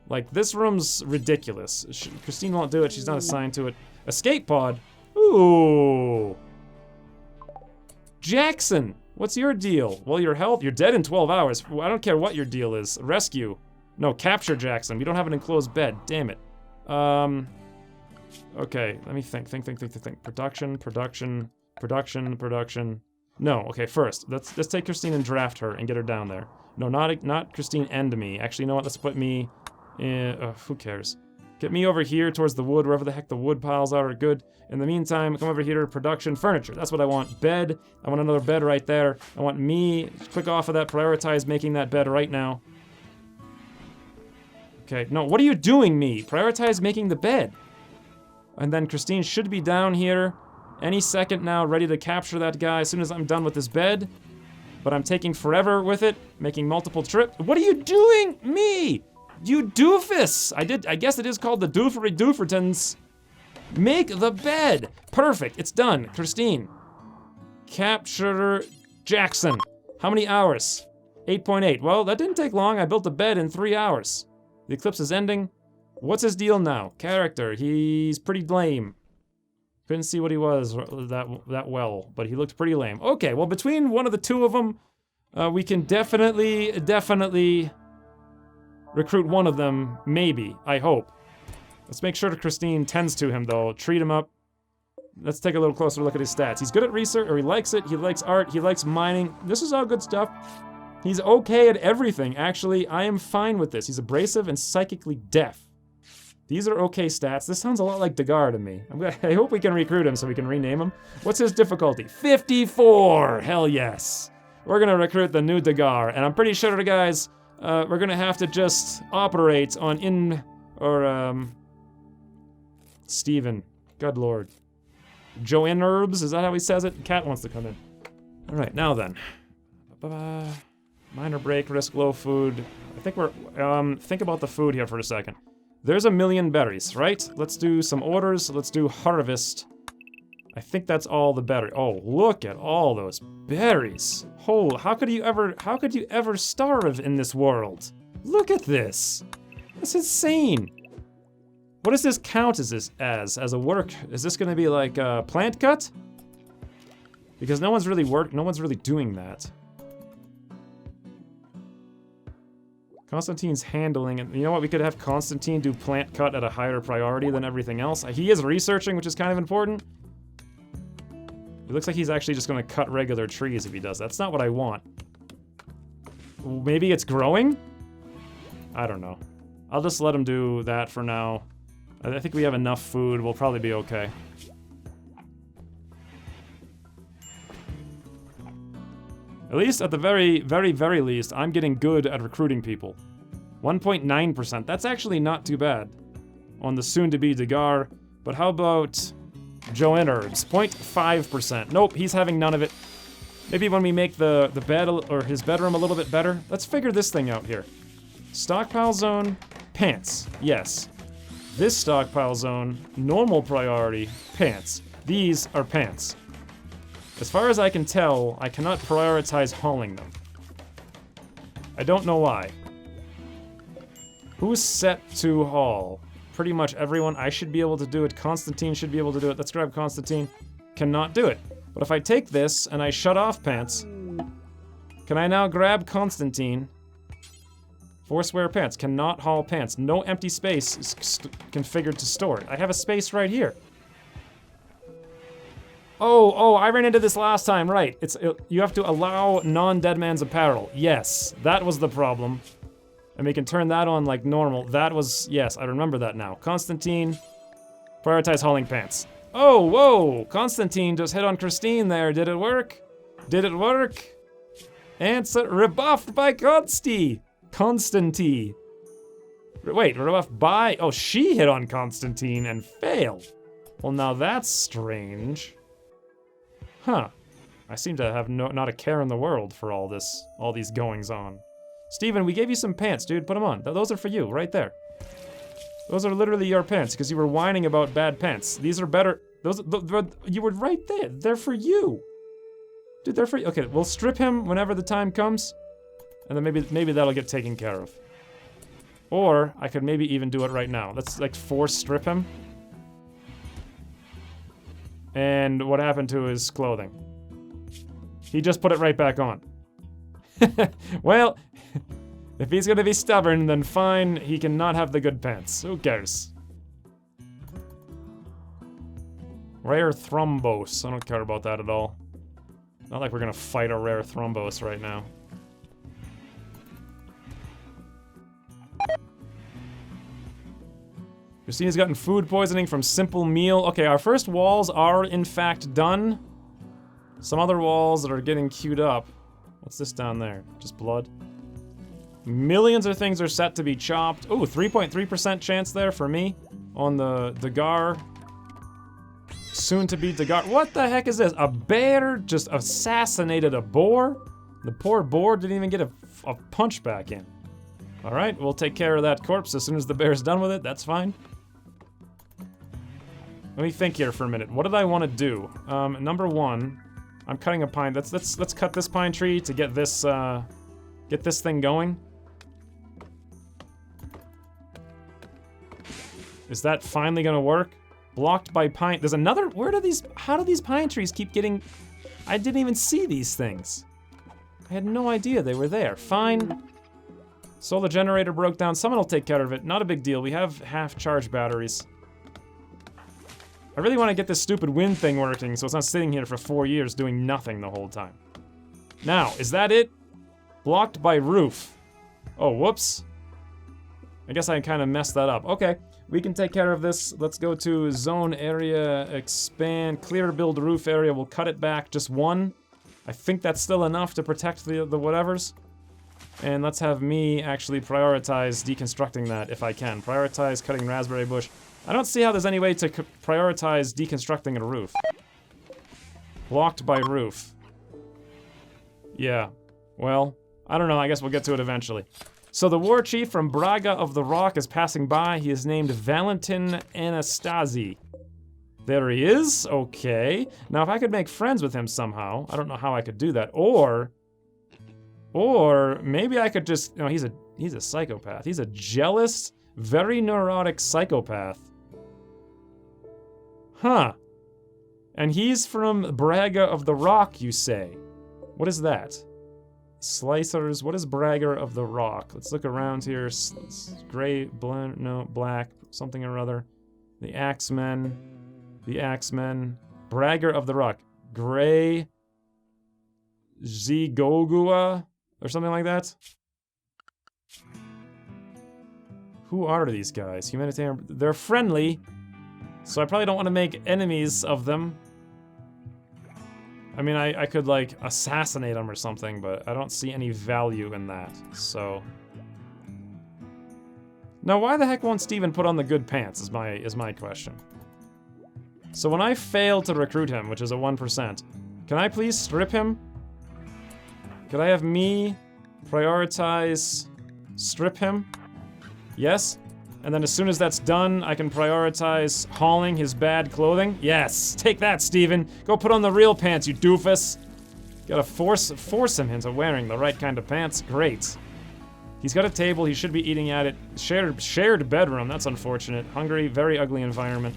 Like, this room's ridiculous. Christine won't do it. She's not assigned to it. Escape pod. Ooh. Jackson, what's your deal? Well, your health, you're dead in 12 hours. I don't care what your deal is. Rescue. No, capture Jackson. We don't have an enclosed bed. Damn it. Okay, let me think. Production. No, okay, first, let's take Christine and draft her and get her down there. No, not Christine and me. Actually, you know what, let's put me in, who cares? Get me over here towards the wood, wherever the heck the wood piles are good. In the meantime, come over here to production furniture. That's what I want. Bed, I want another bed right there. I want me, click off of that, prioritize making that bed right now. Okay, no, what are you doing, me? Prioritize making the bed. And then Christine should be down here any second now, ready to capture that guy as soon as I'm done with this bed. But I'm taking forever with it, making multiple trips. What are you doing? Me! You doofus! I guess it is called the Doofery Doofertons. Make the bed! Perfect, it's done. Christine. Capture Jackson. How many hours? 8.8. Well, that didn't take long. I built a bed in 3 hours. The eclipse is ending. What's his deal now? Character. He's pretty lame. Couldn't see what he was that well, but he looked pretty lame. Okay, well, between one of the two of them, We can definitely recruit one of them, maybe, I hope. Let's make sure that Christine tends to him, though. Treat him up. Let's take a little closer look at his stats. He's good at research, or he likes it, he likes art, he likes mining. This is all good stuff. He's okay at everything, actually. I am fine with this. He's abrasive and psychically deaf. These are okay stats. This sounds a lot like Dagar to me. I hope we can recruit him so we can rename him. What's his difficulty? 54! Hell yes. We're gonna recruit the new Dagar, and I'm pretty sure, guys, we're gonna have to just operate on Steven. Good lord. Xwynns, is that how he says it? Cat wants to come in. Alright, now then. Minor break, risk low food. I think we're, think about the food here for a second. There's 1,000,000 berries, right? Let's do some orders. Let's do harvest. I think that's all the berry. Oh, look at all those berries. Oh, how could you ever starve in this world? Look at this. That's insane. What does this count as a work? Is this gonna be like a plant cut? Because no one's really doing that. Constantine's handling it. You know what? We could have Constantine do plant cut at a higher priority than everything else. He is researching, which is kind of important. It looks like he's actually just gonna cut regular trees if he does. That's not what I want. Maybe it's growing? I don't know. I'll just let him do that for now. I think we have enough food. We'll probably be okay. At least, at the very least, I'm getting good at recruiting people. 1.9%. That's actually not too bad on the soon-to-be Dagar. But how about Xwynns? 0.5%. Nope, he's having none of it. Maybe when we make the bed or his bedroom a little bit better. Let's figure this thing out here. Stockpile zone, pants. Yes. This stockpile zone, normal priority, pants. These are pants. As far as I can tell, I cannot prioritize hauling them. I don't know why. Who's set to haul? Pretty much everyone. I should be able to do it. Constantine should be able to do it. Let's grab Constantine. Cannot do it. But if I take this and I shut off pants, can I now grab Constantine? Forswear pants. Cannot haul pants. No empty space is configured to store it. I have a space right here. Oh, I ran into this last time, right. You have to allow non-dead man's apparel. Yes, that was the problem. And we can turn that on like normal. That was, yes, I remember that now. Constantine, prioritize hauling pants. Oh, whoa, Constantine just hit on Christine there. Did it work? Did it work? Answer, rebuffed by Constantine. Wait, rebuffed by, oh, she hit on Constantine and failed. Well, now that's strange. Huh. I seem to have not a care in the world for all these goings on. Steven, we gave you some pants, dude. Put them on. Those are for you, right there. Those are literally your pants, because you were whining about bad pants. These are better. You were right there. They're for you. Dude, they're for you. Okay, we'll strip him whenever the time comes, and then maybe that'll get taken care of. Or, I could maybe even do it right now. Let's, like, force strip him. And what happened to his clothing? He just put it right back on. Well, if he's gonna be stubborn, then fine, he cannot have the good pants. Who cares? Rare thrombose. I don't care about that at all. Not like we're gonna fight a rare thrombose right now. Christina's gotten food poisoning from simple meal. Okay, our first walls are in fact done. Some other walls that are getting queued up. What's this down there? Just blood? Millions of things are set to be chopped. Ooh, 3.3% chance there for me on the Dagar. Soon to be Dagar. What the heck is this? A bear just assassinated a boar? The poor boar didn't even get a punch back in. All right, we'll take care of that corpse as soon as the bear's done with it. That's fine. Let me think here for a minute. What did I want to do? Number one, I'm cutting a pine. Let's cut this pine tree to get this thing going. Is that finally gonna work? Blocked by pine. There's another. How do these pine trees keep getting? I didn't even see these things. I had no idea they were there. Fine. Solar generator broke down. Someone will take care of it. Not a big deal. We have half-charged batteries. I really want to get this stupid wind thing working so it's not sitting here for 4 years doing nothing the whole time. Now, is that it? Blocked by roof. Oh, whoops. I guess I kind of messed that up. Okay, we can take care of this. Let's go to zone area, expand, clear build roof area. We'll cut it back just 1. I think that's still enough to protect the whatevers. And let's have me actually prioritize deconstructing that if I can. Prioritize cutting raspberry bush. I don't see how there's any way to prioritize deconstructing a roof. Blocked by roof. Yeah, well, I don't know, I guess we'll get to it eventually. So the war chief from Braga of the Rock is passing by. He is named Valentin Anastasi. There he is, okay. Now if I could make friends with him somehow, I don't know how I could do that, or maybe I could just, no, he's a psychopath. He's a jealous, very neurotic psychopath. Huh. And he's from Braga of the Rock, you say? What is that? Slicers, what is Braga of the Rock? Let's look around here. Gray, black, something or other. The Axemen. The Axemen. Braga of the Rock. Gray Zigogua? Or something like that? Who are these guys? Humanitarian. They're friendly, so I probably don't want to make enemies of them. I mean, I could, like, assassinate them or something, but I don't see any value in that, so. Now, why the heck won't Steven put on the good pants is my question. So when I fail to recruit him, which is a 1%, can I please strip him? Could I have me prioritize strip him? Yes? And then as soon as that's done, I can prioritize hauling his bad clothing? Yes! Take that, Steven! Go put on the real pants, you doofus! Gotta force him into wearing the right kind of pants. Great. He's got a table, he should be eating at it. Shared bedroom, that's unfortunate. Hungry, very ugly environment.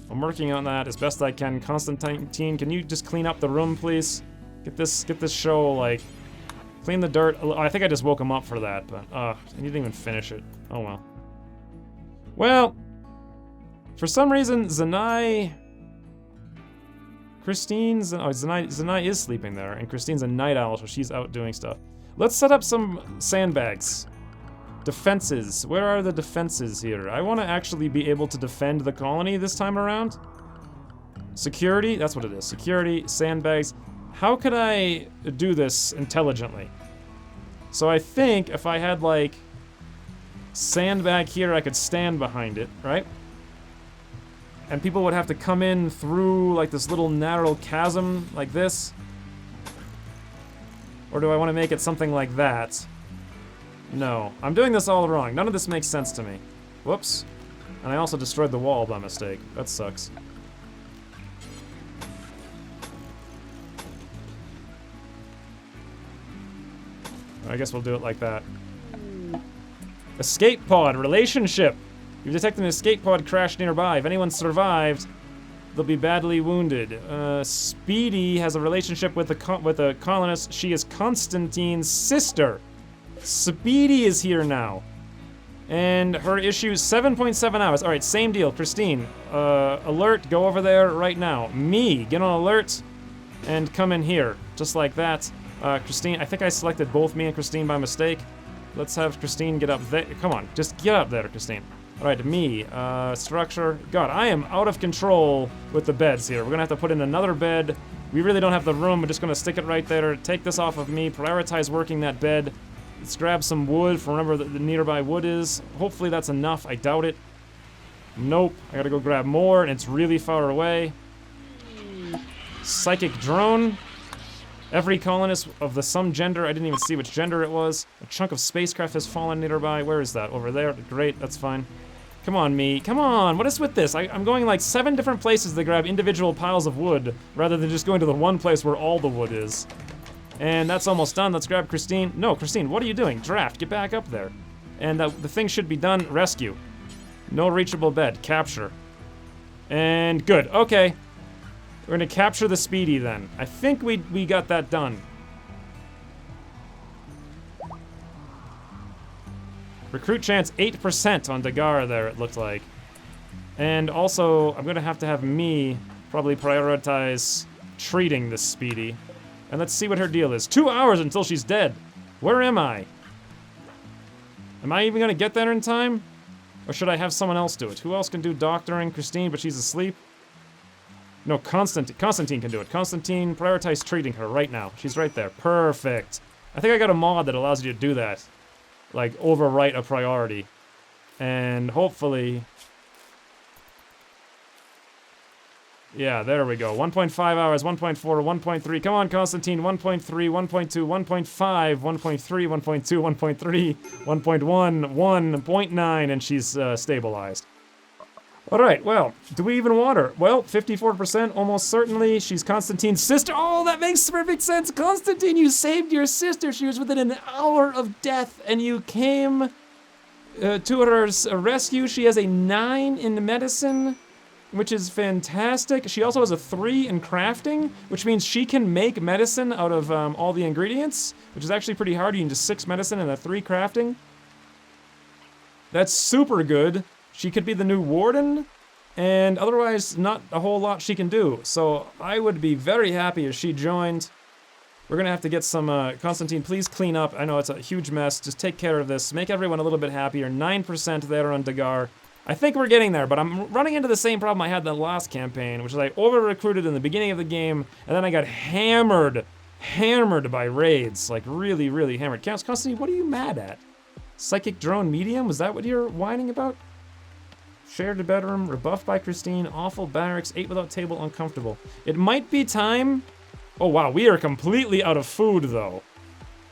I'm working on that as best I can. Constantine, can you just clean up the room, please? Get this show, like, clean the dirt. I think I just woke him up for that, but, he didn't even finish it. Oh well. Well, for some reason, Zanai is sleeping there, and Christine's a night owl, so she's out doing stuff. Let's set up some sandbags. Defenses. Where are the defenses here? I want to actually be able to defend the colony this time around. Security, that's what it is. Security, sandbags. How could I do this intelligently? So I think if I had, like, sandbag here, I could stand behind it, right? And people would have to come in through, like, this little narrow chasm, like this. Or do I want to make it something like that? No. I'm doing this all wrong. None of this makes sense to me. Whoops. And I also destroyed the wall by mistake. That sucks. I guess we'll do it like that. Escape pod, relationship. You've detected an escape pod crash nearby. If anyone survived, they'll be badly wounded. Speedy has a relationship with a colonist. She is Constantine's sister. Speedy is here now. And her issue is 7.7 hours. All right, same deal. Christine, alert, go over there right now. Me, get on alert and come in here. Just like that. Christine, I think I selected both me and Christine by mistake. Let's have Christine get up there. Come on, just get up there, Christine. All right, me, structure. God, I am out of control with the beds here. We're gonna have to put in another bed. We really don't have the room. We're just gonna stick it right there. Take this off of me, prioritize working that bed. Let's grab some wood from wherever the nearby wood is. Hopefully that's enough, I doubt it. Nope, I gotta go grab more, and it's really far away. Psychic drone. Every colonist of the some gender, I didn't even see which gender it was. A chunk of spacecraft has fallen nearby. Where is that? Over there? Great, that's fine. Come on, me. Come on, what is with this? I'm going like 7 different places to grab individual piles of wood, rather than just going to the one place where all the wood is. And that's almost done. Let's grab Christine. No, Christine, what are you doing? Draft, get back up there. And the thing should be done. Rescue. No reachable bed. Capture. And good, okay. We're gonna capture the Speedy then. I think we got that done. Recruit chance 8% on Dagar there, it looked like. And also, I'm gonna have to have me probably prioritize treating this Speedy. And let's see what her deal is. 2 hours until she's dead. Where am I? Am I even gonna get there in time? Or should I have someone else do it? Who else can do doctoring? Christine, but she's asleep. No, Constantine can do it. Constantine, prioritize treating her right now. She's right there. Perfect. I think I got a mod that allows you to do that. Like, overwrite a priority. And hopefully... Yeah, there we go. 1.5 hours, 1.4, 1.3. Come on, Constantine. 1.3, 1.2, 1.5, 1.3, 1.2, 1.3, 1.1, 1.9, and she's stabilized. Alright, well, do we even want her? Well, 54%, almost certainly. She's Constantine's sister. Oh, that makes perfect sense. Constantine, you saved your sister. She was within an hour of death, and you came to her rescue. She has a 9 in medicine, which is fantastic. She also has a 3 in crafting, which means she can make medicine out of all the ingredients, which is actually pretty hard. You can just 6 medicine and a 3 crafting. That's super good. She could be the new warden, and otherwise not a whole lot she can do. So I would be very happy if she joined. We're gonna have to get some, Constantine, please clean up. I know it's a huge mess. Just take care of this. Make everyone a little bit happier. 9% there on Dagar. I think we're getting there, but I'm running into the same problem I had in the last campaign, which is I over-recruited in the beginning of the game, and then I got hammered by raids. Like, really, really hammered. Constantine, what are you mad at? Psychic drone medium? Was that what you're whining about? Shared bedroom, rebuffed by Christine, awful barracks, 8 without table, uncomfortable. It might be time... Oh wow, we are completely out of food though.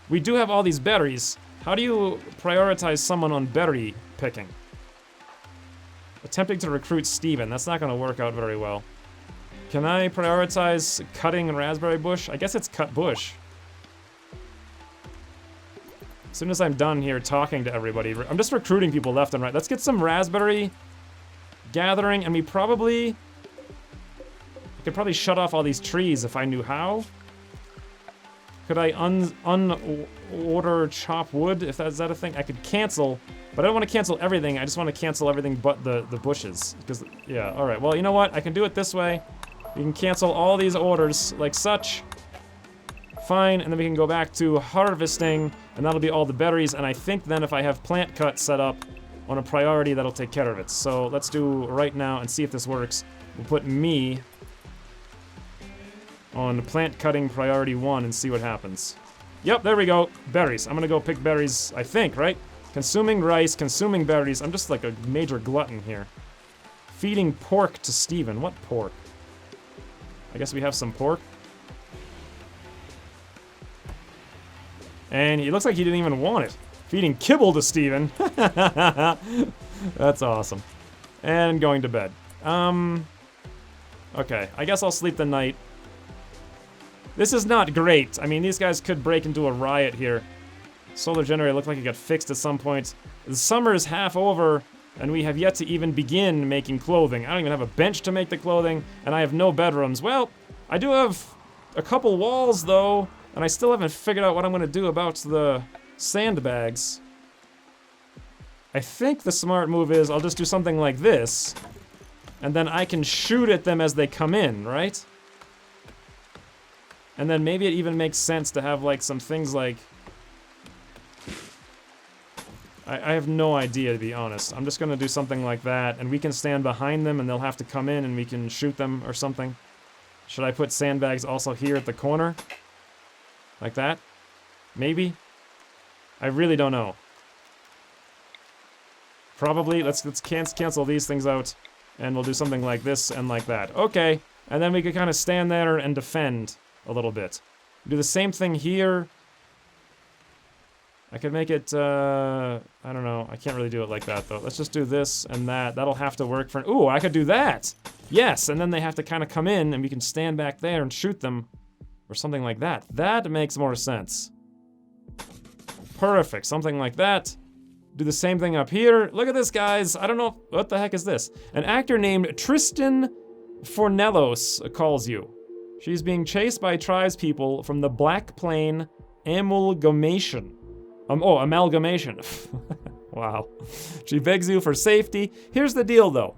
We do have all these berries. How do you prioritize someone on berry picking? Attempting to recruit Steven, that's not gonna work out very well. Can I prioritize cutting a raspberry bush? I guess it's cut bush. As soon as I'm done here talking to everybody, I'm just recruiting people left and right. Let's get some raspberry gathering, and we probably... I could probably shut off all these trees if I knew how. Could I unorder chop wood, if is that a thing? I could cancel, but I don't want to cancel everything. I just want to cancel everything but the bushes. Because, yeah, alright. Well, you know what? I can do it this way. We can cancel all these orders like such. Fine, and then we can go back to harvesting, and that'll be all the berries, and I think then if I have plant cut set up on a priority, that'll take care of it. So let's do right now and see if this works. We'll put me on plant cutting priority 1 and see what happens. Yep, there we go. Berries. I'm gonna go pick berries, I think, right? Consuming rice, consuming berries. I'm just like a major glutton here. Feeding pork to Steven. What pork? I guess we have some pork. And it looks like he didn't even want it. Feeding kibble to Steven. That's awesome. And going to bed. Okay, I guess I'll sleep the night. This is not great. I mean, these guys could break into a riot here. Solar generator looked like it got fixed at some point. The summer is half over, and we have yet to even begin making clothing. I don't even have a bench to make the clothing, and I have no bedrooms. Well, I do have a couple walls, though, and I still haven't figured out what I'm going to do about the sandbags. I think the smart move is I'll just do something like this, and then I can shoot at them as they come in, right? And then maybe it even makes sense to have, like, some things like... I have no idea, to be honest. I'm just gonna do something like that, and we can stand behind them, and they'll have to come in, and we can shoot them or something. Should I put sandbags also here at the corner? Like that? Maybe? I really don't know. Probably. Let's cancel these things out, and we'll do something like this and like that. Okay, and then we could kind of stand there and defend a little bit. Do the same thing here. I could make it, I don't know. I can't really do it like that, though. Let's just do this and that. That'll have to work for... Ooh, I could do that! Yes, and then they have to kind of come in, and we can stand back there and shoot them. Or something like that. That makes more sense. Perfect. Something like that. Do the same thing up here. Look at this, guys. I don't know... What the heck is this? An actor named Tristan Fornellos calls you. She's being chased by tribespeople from the Black Plain Amalgamation. Amalgamation. Wow. She begs you for safety. Here's the deal, though.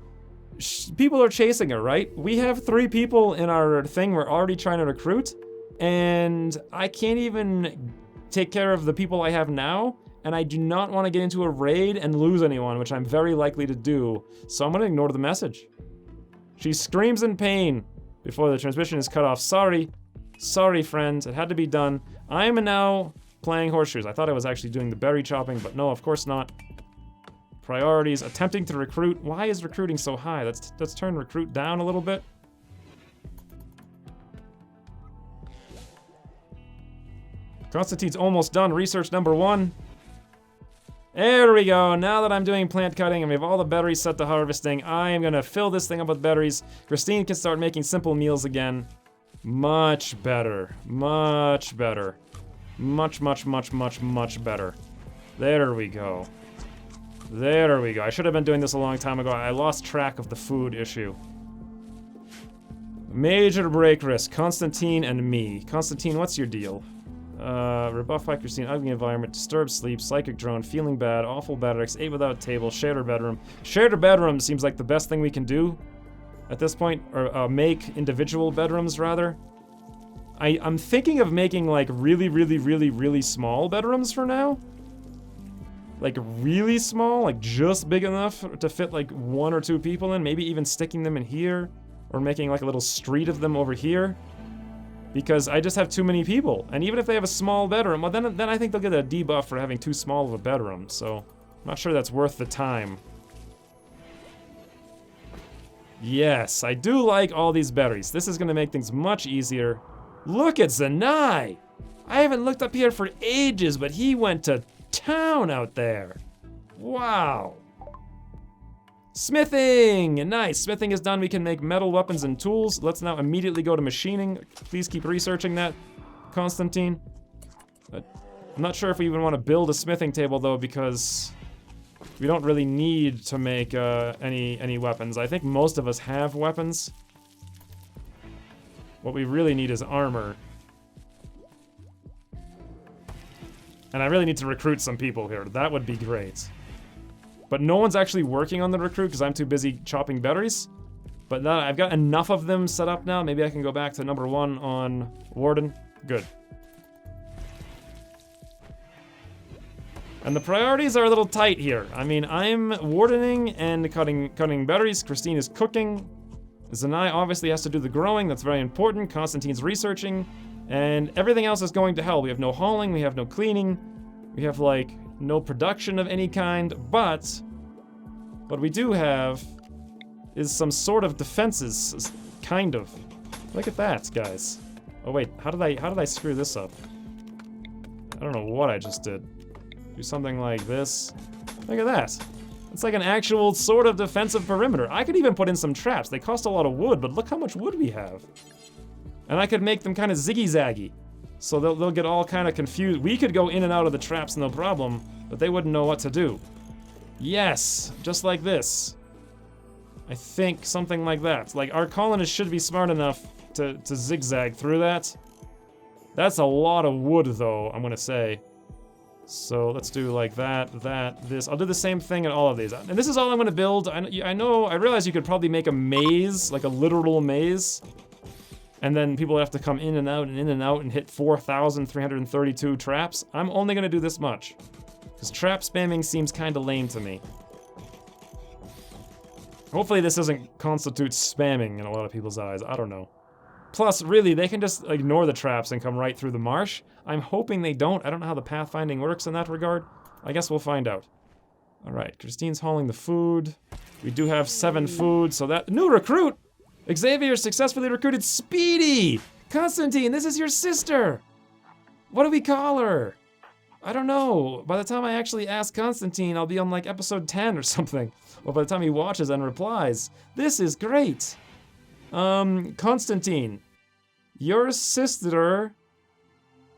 People are chasing her, right? We have 3 people in our thing we're already trying to recruit, and I can't even take care of the people I have now, and I do not want to get into a raid and lose anyone, which I'm very likely to do, so I'm going to ignore the message. She screams in pain before the transmission is cut off. Sorry. Sorry, friends. It had to be done. I am now playing horseshoes. I thought I was actually doing the berry chopping, but no, of course not. Priorities. Attempting to recruit. Why is recruiting so high? Let's turn recruit down a little bit. Constantine's almost done. Research number 1. There we go. Now that I'm doing plant cutting and we have all the berries set to harvesting, I am gonna fill this thing up with berries. Christine can start making simple meals again. Much better. Much better. Much, much, much, much, much better. There we go. There we go. I should have been doing this a long time ago. I lost track of the food issue. Major break risk. Constantine and me. Constantine, what's your deal? Rebuff by Christine, ugly environment, disturbed sleep, psychic drone, feeling bad, awful bad X, 8 without table, shared her bedroom. Shared her bedroom seems like the best thing we can do at this point, or make individual bedrooms rather. I'm thinking of making like really, really, really, really small bedrooms for now. Like really small, like just big enough to fit like 1 or 2 people in, maybe even sticking them in here, or making like a little street of them over here. Because I just have too many people, and even if they have a small bedroom, well then I think they'll get a debuff for having too small of a bedroom, so I'm not sure that's worth the time. Yes, I do like all these berries. This is gonna make things much easier. Look at Zanai! I haven't looked up here for ages, but he went to town out there. Wow. Smithing! Nice, smithing is done. We can make metal weapons and tools. Let's now immediately go to machining. Please keep researching that, Constantine. I'm not sure if we even want to build a smithing table though, because we don't really need to make any weapons. I think most of us have weapons. What we really need is armor. And I really need to recruit some people here. That would be great. But no one's actually working on the recruit because I'm too busy chopping berries. But now I've got enough of them set up now. Maybe I can go back to number 1 on Warden. Good. And the priorities are a little tight here. I mean, I'm wardening and cutting berries. Christine is cooking. Zanai obviously has to do the growing. That's very important. Constantine's researching. And everything else is going to hell. We have no hauling. We have no cleaning. We have, like, no production of any kind. But what we do have is some sort of defenses. Kind of. Look at that, guys. Oh, wait. How did I screw this up? I don't know what I just did. Do something like this. Look at that. It's like an actual sort of defensive perimeter. I could even put in some traps. They cost a lot of wood, but look how much wood we have. And I could make them kind of ziggy-zaggy. So they'll get all kind of confused. We could go in and out of the traps, no problem, but they wouldn't know what to do. Yes, just like this. I think something like that. Like, our colonists should be smart enough to zigzag through that. That's a lot of wood, though, I'm gonna say. So let's do like that, this. I'll do the same thing in all of these. And this is all I'm gonna build. I realize you could probably make a maze, like a literal maze. And then people have to come in and out and hit 4,332 traps. I'm only gonna do this much. Because trap spamming seems kinda lame to me. Hopefully this doesn't constitute spamming in a lot of people's eyes, I don't know. Plus, really, they can just ignore the traps and come right through the marsh. I'm hoping they don't. I don't know how the pathfinding works in that regard. I guess we'll find out. All right, Christine's hauling the food. We do have 7 food, so that... New recruit! Xavier successfully recruited Speedy! Constantine, this is your sister! What do we call her? I don't know. By the time I actually ask Constantine, I'll be on like episode 10 or something. Or by the time he watches and replies. This is great! Constantine. Your sister...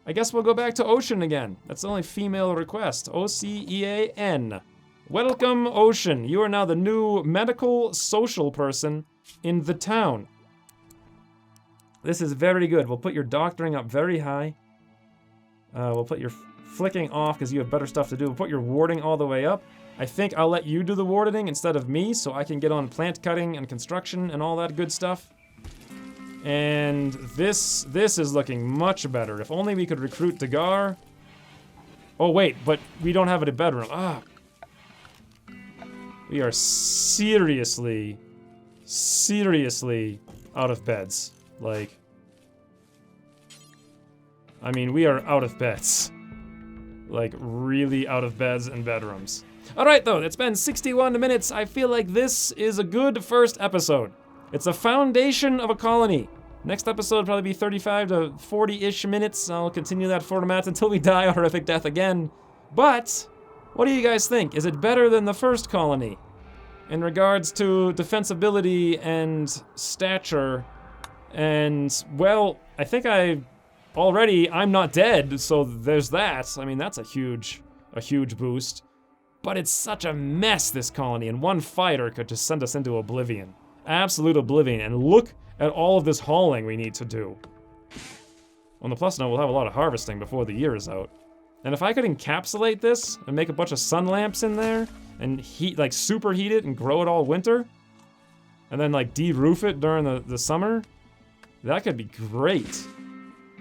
I guess we'll go back to Ocean again. That's the only female request. O-C-E-A-N. Welcome, Ocean. You are now the new medical social person in the town. This is very good. We'll put your doctoring up very high. We'll put your flicking off because you have better stuff to do. Put your warding all the way up. I think I'll let you do the warding instead of me so I can get on plant cutting and construction and all that good stuff. And this is looking much better. If only we could recruit Dagar. Oh wait, but we don't have it a bedroom. Ah. We are seriously out of beds. Like, I mean, we are out of beds. Like, really out of beds and bedrooms. Alright though, it's been 61 minutes. I feel like this is a good first episode. It's a foundation of a colony. Next episode will probably be 35 to 40-ish minutes. I'll continue that format until we die a horrific death again. But, what do you guys think? Is it better than the first colony? In regards to defensibility and stature, and, well, I think I'm not dead, so there's that. I mean, that's a huge boost. But it's such a mess, this colony, and one fighter could just send us into oblivion. Absolute oblivion, and look at all of this hauling we need to do. On the plus note, we'll have a lot of harvesting before the year is out. And if I could encapsulate this and make a bunch of sun lamps in there and heat, like superheat it and grow it all winter, and then like de-roof it during the summer, that could be great.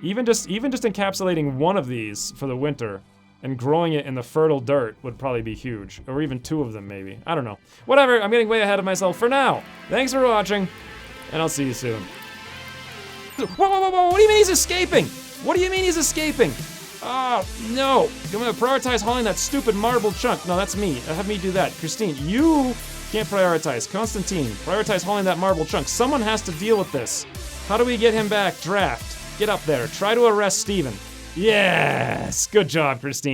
Even just encapsulating one of these for the winter and growing it in the fertile dirt would probably be huge. Or even two of them, maybe. I don't know. Whatever, I'm getting way ahead of myself for now. Thanks for watching, and I'll see you soon. Whoa, whoa, whoa, whoa, what do you mean he's escaping? What do you mean he's escaping? Oh, no. I'm gonna prioritize hauling that stupid marble chunk. No, that's me. Have me do that. Christine, you can't prioritize. Constantine, prioritize hauling that marble chunk. Someone has to deal with this. How do we get him back? Draft. Get up there. Try to arrest Steven. Yes! Good job, Christine.